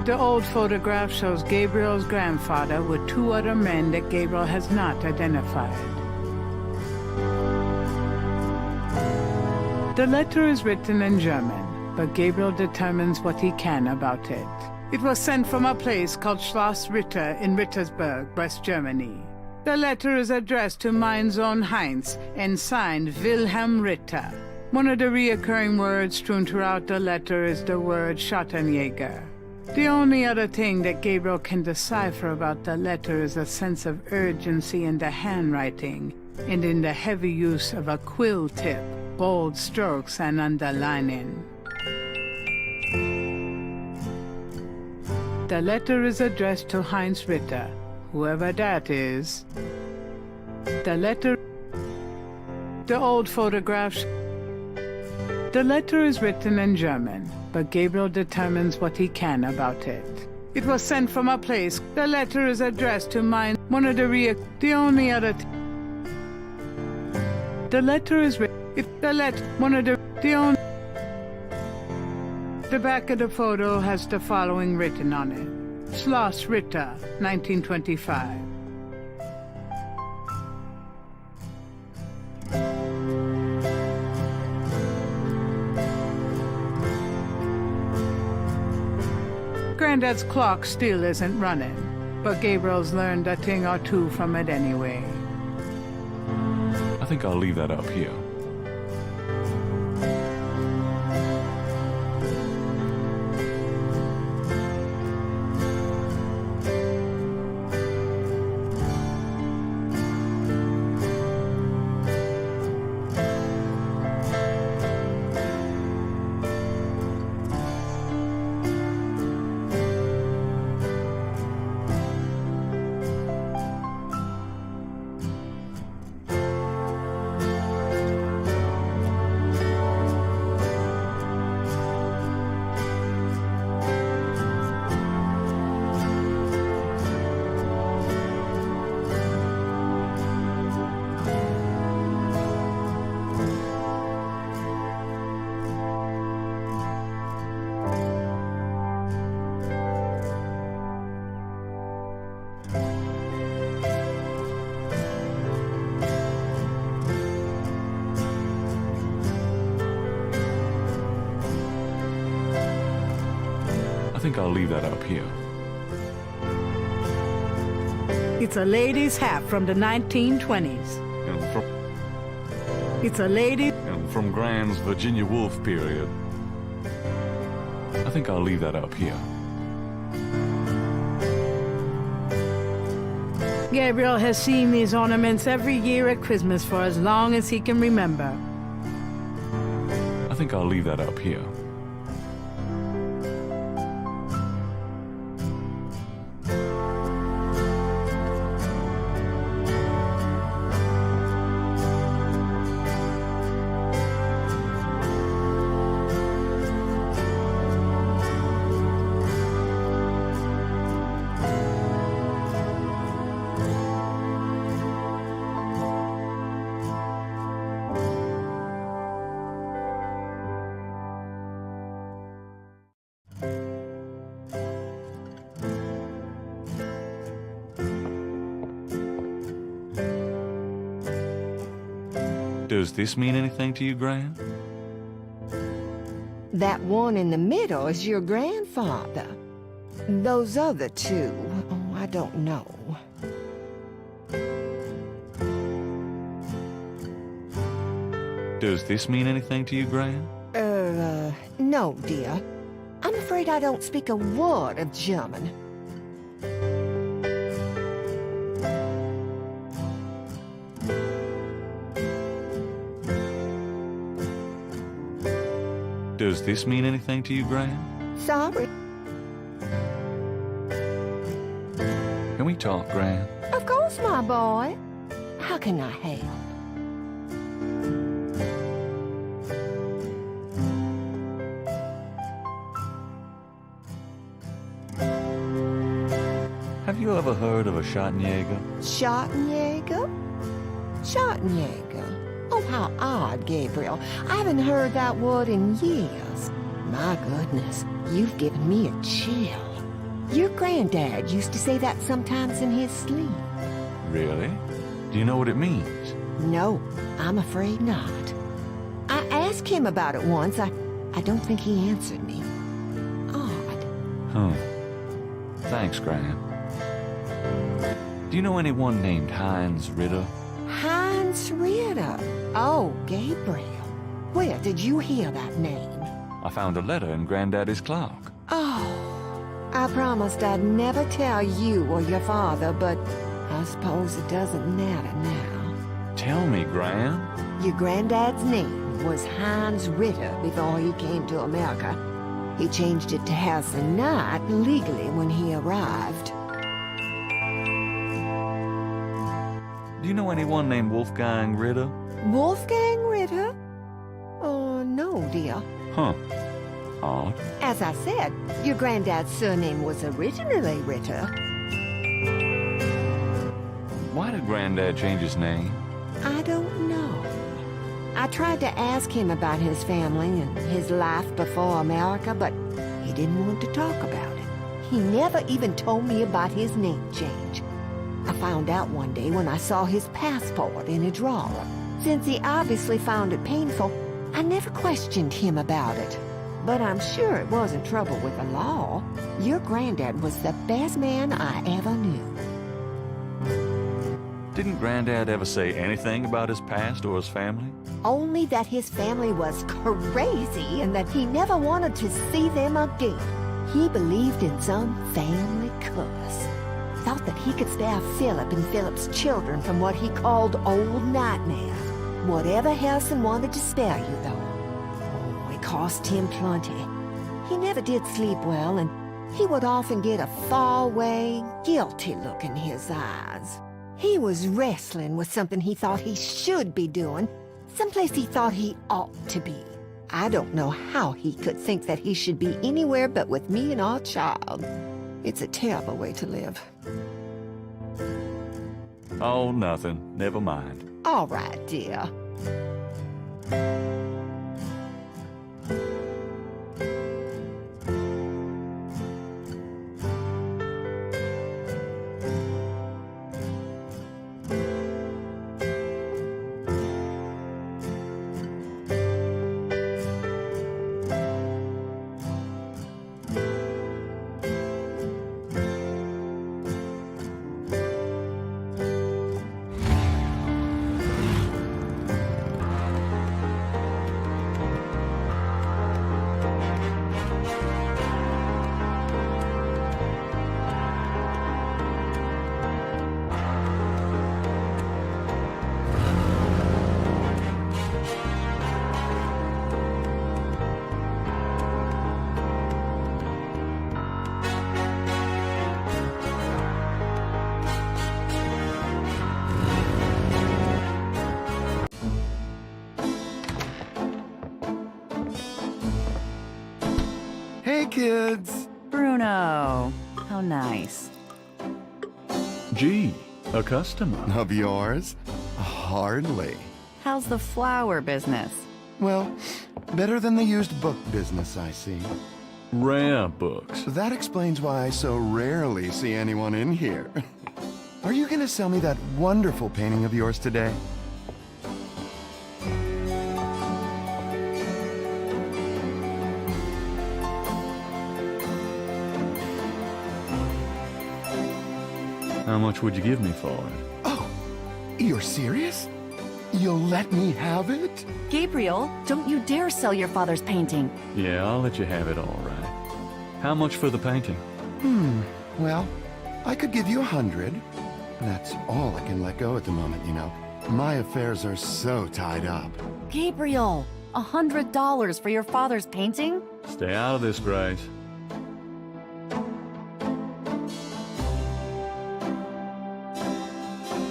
The old photograph shows Gabriel's grandfather with two other men that Gabriel has not identified. The letter is written in German, but Gabriel determines what he can about it. It was sent from a place called Schloss Ritter in Rittersberg, West Germany. The letter is addressed to mein Sohn Heinz and signed Wilhelm Ritter. One of the reoccurring words strewn throughout the letter is the word Schattenjäger. The only other thing that Gabriel can decipher about the letter is a sense of urgency in the handwriting and in the heavy use of a quill tip, bold strokes, and underlining. The letter is addressed to Heinz Ritter, whoever that is. The old photograph. The letter is written in German, but Gabriel determines what he can about it. It was sent from a place. The letter is addressed to mine. One of the only other. The letter is written. The back of the photo has the following written on it: Schloss Ritter, 1925. Granddad's clock still isn't running, but Gabriel's learned a thing or two from it anyway. I think I'll leave that up here. I think I'll leave that up here. It's a lady's hat from the 1920s. It's a lady. And from Grand's Virginia Woolf period. I think I'll leave that up here. Gabriel has seen these ornaments every year at Christmas for as long as he can remember. I think I'll leave that up here. Does this mean anything to you, Gran? That one in the middle is your grandfather. Those other two, oh, I don't know. Does this mean anything to you, Gran? No, dear. I'm afraid I don't speak a word of German. Does this mean anything to you, Gran? Sorry. Can we talk, Gran? Of course, my boy. How can I help? Have you ever heard of a Schottenjäger? Schottenjäger? Schottenjäger? Oh, how odd, Gabriel. I haven't heard that word in years. My goodness, you've given me a chill. Your granddad used to say that sometimes in his sleep. Really? Do you know what it means? No, I'm afraid not. I asked him about it once. I don't think he answered me. Odd. Huh. Thanks, Graham. Do you know anyone named Heinz Ritter? Heinz Ritter? Oh, Gabriel. Where did you hear that name? I found a letter in Granddaddy's clock. Oh, I promised I'd never tell you or your father, but I suppose it doesn't matter now. Tell me, Graham. Your granddad's name was Heinz Ritter before he came to America. He changed it to Harrison Knight legally when he arrived. Do you know anyone named Wolfgang Ritter? Wolfgang Ritter? Oh, no, dear. Huh. Odd. As I said, your granddad's surname was originally Ritter. Why did Granddad change his name? I don't know. I tried to ask him about his family and his life before America, but he didn't want to talk about it. He never even told me about his name change. I found out one day when I saw his passport in a drawer. Since he obviously found it painful, I never questioned him about it. But I'm sure it wasn't trouble with the law. Your granddad was the best man I ever knew. Didn't Granddad ever say anything about his past or his family? Only that his family was crazy and that he never wanted to see them again. He believed in some family curse. Thought that he could spare Philip and Philip's children from what he called old nightmare. Whatever Harrison wanted to spare you, though. Oh, it cost him plenty. He never did sleep well, and he would often get a far-away, guilty look in his eyes. He was wrestling with something he thought he should be doing, someplace he thought he ought to be. I don't know how he could think that he should be anywhere but with me and our child. It's a terrible way to live. Oh, nothing. Never mind. All right, dear. Hey, kids! Bruno, how nice. Gee, a customer. Of yours? Hardly. How's the flower business? Well, better than the used book business, I see. Rare books. That explains why I so rarely see anyone in here. Are you gonna sell me that wonderful painting of yours today? How much would you give me for it? Oh, you're serious? You'll let me have it? Gabriel, don't you dare sell your father's painting. Yeah, I'll let you have it all right. How much for the painting? Well, I could give you 100. That's all I can let go at the moment, you know. My affairs are so tied up. Gabriel, $100 for your father's painting? Stay out of this, Grace.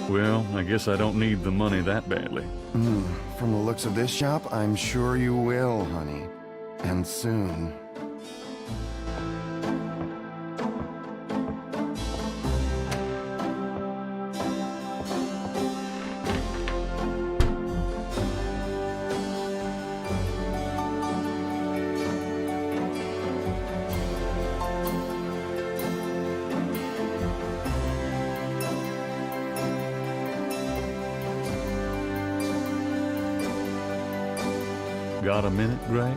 Well, I guess I don't need the money that badly. From the looks of this shop, I'm sure you will, honey. And soon. Got a minute, Grace?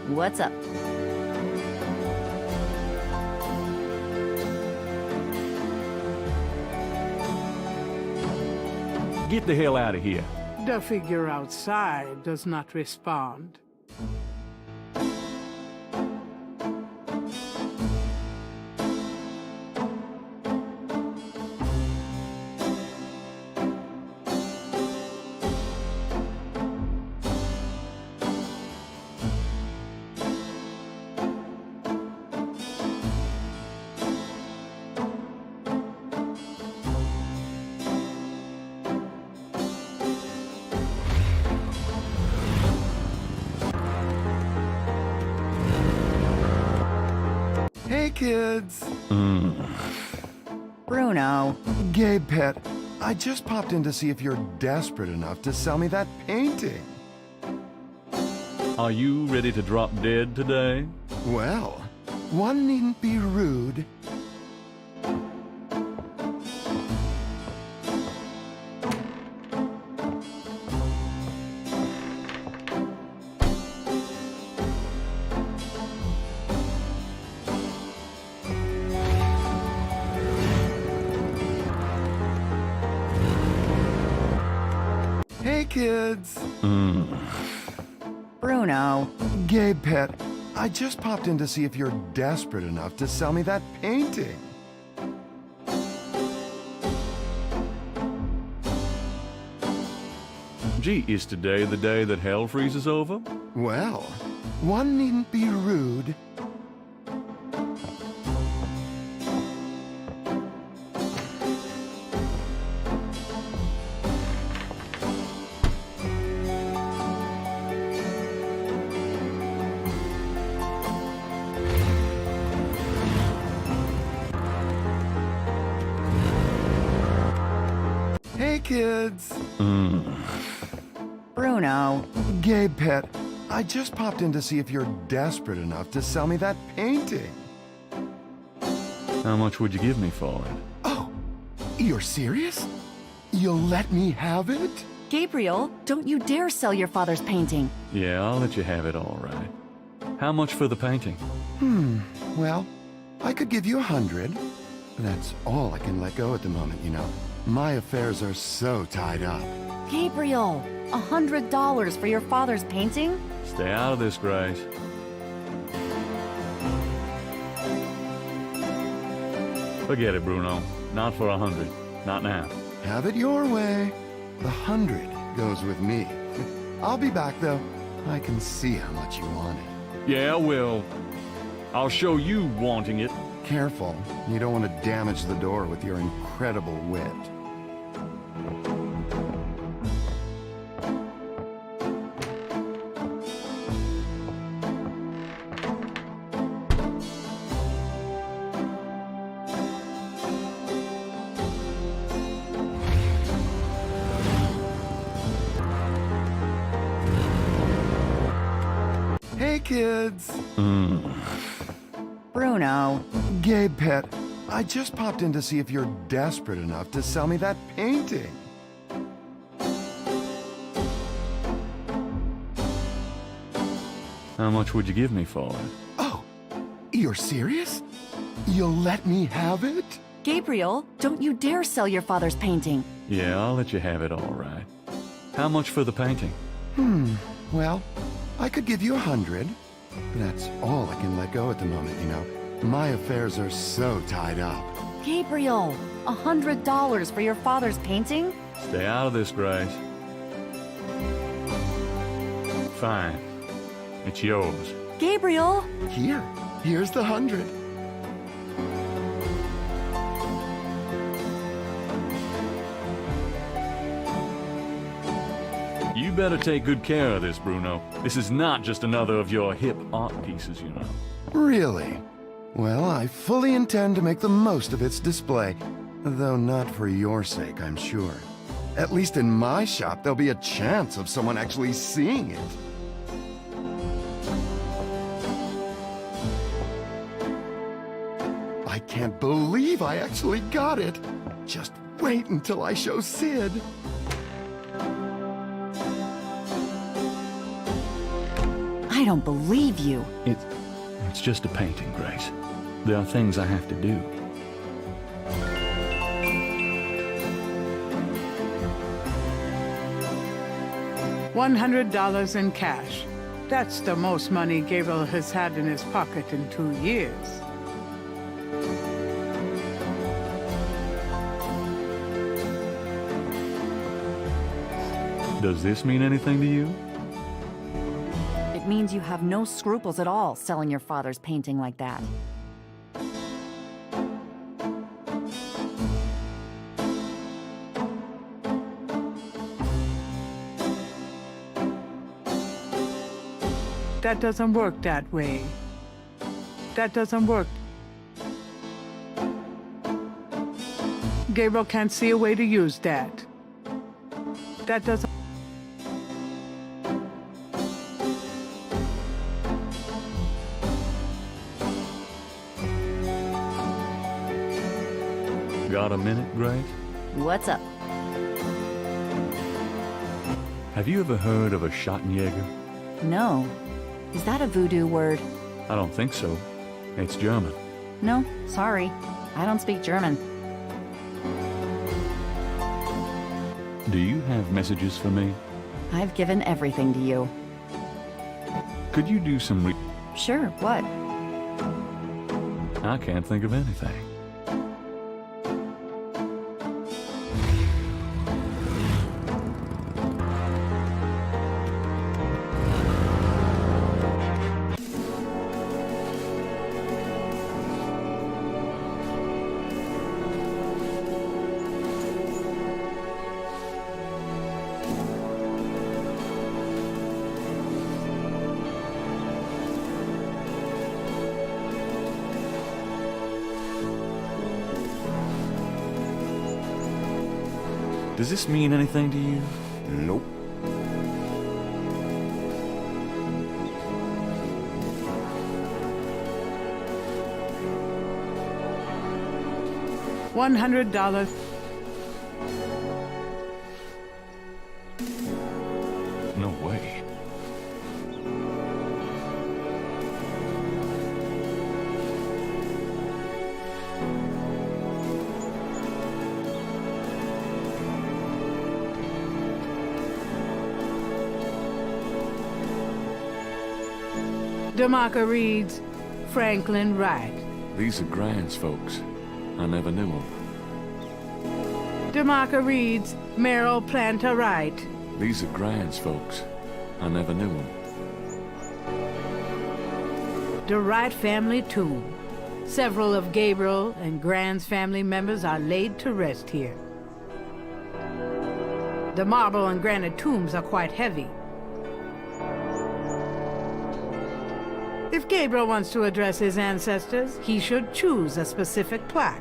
What's up? Get the hell out of here. The figure outside does not respond. Hey, kids. Bruno. Gabe Pet, I just popped in to see if you're desperate enough to sell me that painting. Are you ready to drop dead today? Well, one needn't be rude. Hey, kids. Bruno. Gabe Pet, I just popped in to see if you're desperate enough to sell me that painting. Gee, is today the day that hell freezes over? Well, one needn't be rude. Hey, kids. Bruno. Gabe Pet, I just popped in to see if you're desperate enough to sell me that painting. How much would you give me for it? Oh, you're serious? You'll let me have it? Gabriel, don't you dare sell your father's painting. Yeah, I'll let you have it, all right. How much for the painting? Well, I could give you 100. That's all I can let go at the moment, you know. My affairs are so tied up. Gabriel, $100 for your father's painting? Stay out of this, Grace. Forget it, Bruno. Not for 100. Not now. Have it your way. The 100 goes with me. I'll be back, though. I can see how much you want it. Yeah, well, I'll show you wanting it. Careful. You don't want to damage the door with your incredible wit. Hey, kids. Bruno. Gabe Pet, I just popped in to see if you're desperate enough to sell me that painting. How much would you give me for it? Oh, you're serious? You'll let me have it? Gabriel, don't you dare sell your father's painting. Yeah, I'll let you have it, all right. How much for the painting? Well, I could give you 100. That's all I can let go at the moment, you know. My affairs are so tied up. Gabriel, $100 for your father's painting? Stay out of this, Grace. Fine. It's yours. Gabriel! Here's the 100. You better take good care of this, Bruno. This is not just another of your hip art pieces, you know. Really? Well, I fully intend to make the most of its display. Though not for your sake, I'm sure. At least in my shop, there'll be a chance of someone actually seeing it. I can't believe I actually got it. Just wait until I show Sid. I don't believe you. It's just a painting, Grace. There are things I have to do. $100 in cash. That's the most money Gabriel has had in his pocket in 2 years. Does this mean anything to you? It means you have no scruples at all selling your father's painting like that. That doesn't work that way. That doesn't work. Gabriel can't see a way to use that. That doesn't... Got a minute, Grace? What's up? Have you ever heard of a Schattenjäger? No. Is that a voodoo word? I don't think so. It's German. No, sorry. I don't speak German. Do you have messages for me? I've given everything to you. Could you do some Sure, what? I can't think of anything. Does this mean anything to you? Nope. $100. No way. DeMarco reads, Franklin Wright. These are Grant's folks. I never knew them. DeMarco reads, Merrill Planter Wright. These are Grant's folks. I never knew them. The Wright family tomb. Several of Gabriel and Grant's family members are laid to rest here. The marble and granite tombs are quite heavy. If Gabriel wants to address his ancestors, he should choose a specific plaque.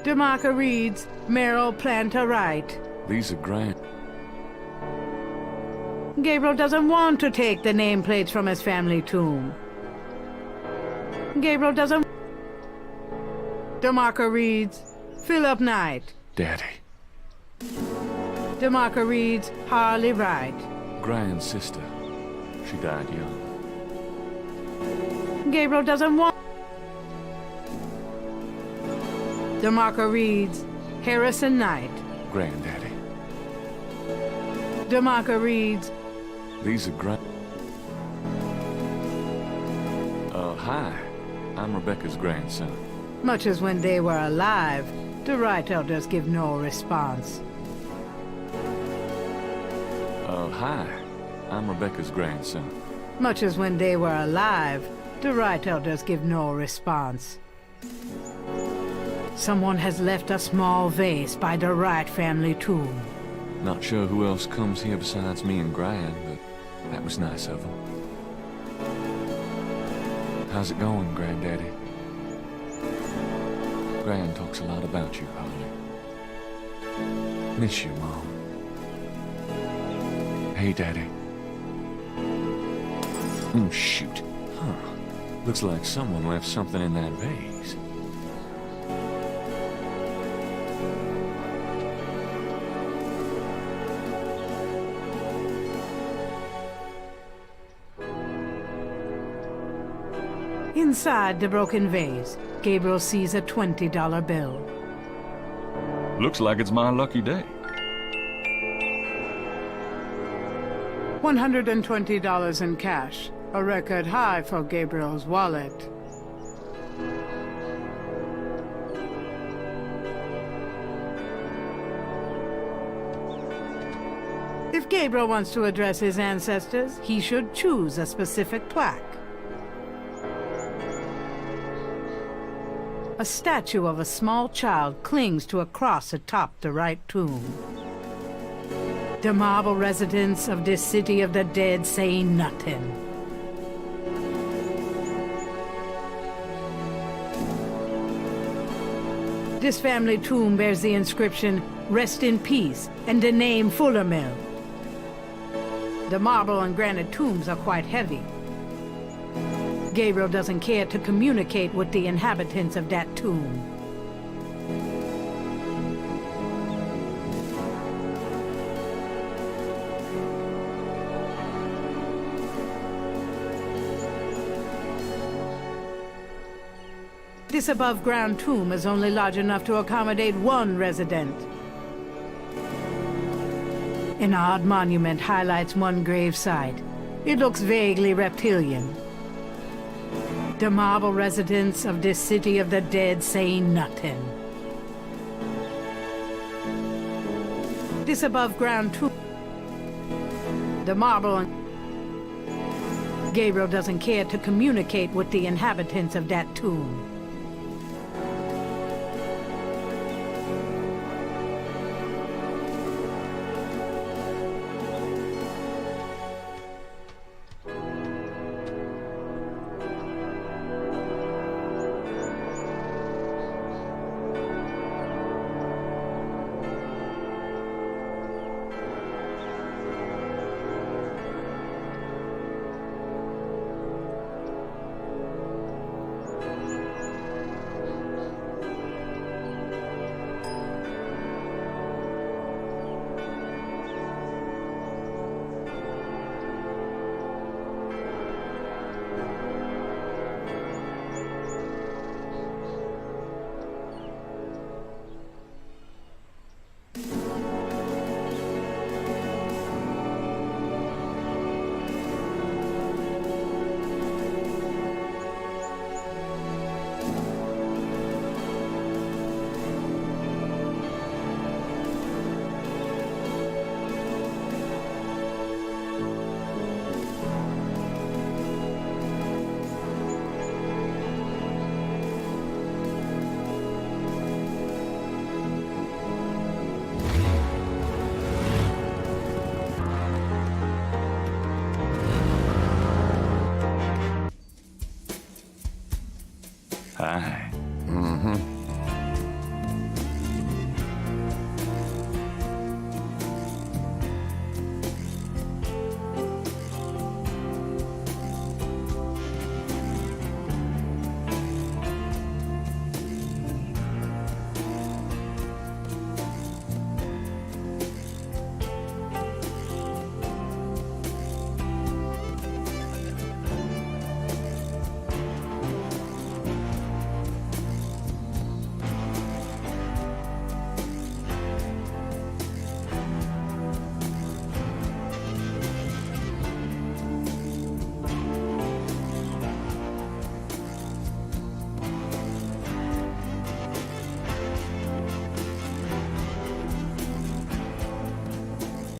DeMarco reads, Merrill Planter Wright. These are Grant. Gabriel doesn't want to take the nameplates from his family tomb. Gabriel doesn't... DeMarco reads, Philip Knight. Daddy. DeMarco reads, Harley Wright. Grant's sister. She died young. Gabriel doesn't want... DeMarco reads, Harrison Knight. Granddaddy. DeMarco reads, These are Grant. Hi. I'm Rebecca's grandson. much as when they were alive, the Wright elders give no response. Hi. I'm Rebecca's grandson. Much as when they were alive, the Wright elders give no response. Someone has left a small vase by the Wright family tomb. Not sure who else comes here besides me and Gran, but that was nice of them. How's it going, Granddaddy? Gran talks a lot about you, Holly. Miss you, Mom. Hey, Daddy. Shoot. Huh. Looks like someone left something in that vase. Inside the broken vase, Gabriel sees a $20 bill. Looks like it's my lucky day. $120 in cash, a record high for Gabriel's wallet. If Gabriel wants to address his ancestors, he should choose a specific plaque. A statue of a small child clings to a cross atop the right tomb. The marble residents of this city of the dead say nothing. This family tomb bears the inscription, "Rest in peace," and the name Fullermill. The marble and granite tombs are quite heavy. Gabriel doesn't care to communicate with the inhabitants of that tomb. This above-ground tomb is only large enough to accommodate one resident. An odd monument highlights one gravesite. It looks vaguely reptilian. The marble residents of this city of the dead say nothing. This above-ground tomb... The marble and... Gabriel doesn't care to communicate with the inhabitants of that tomb.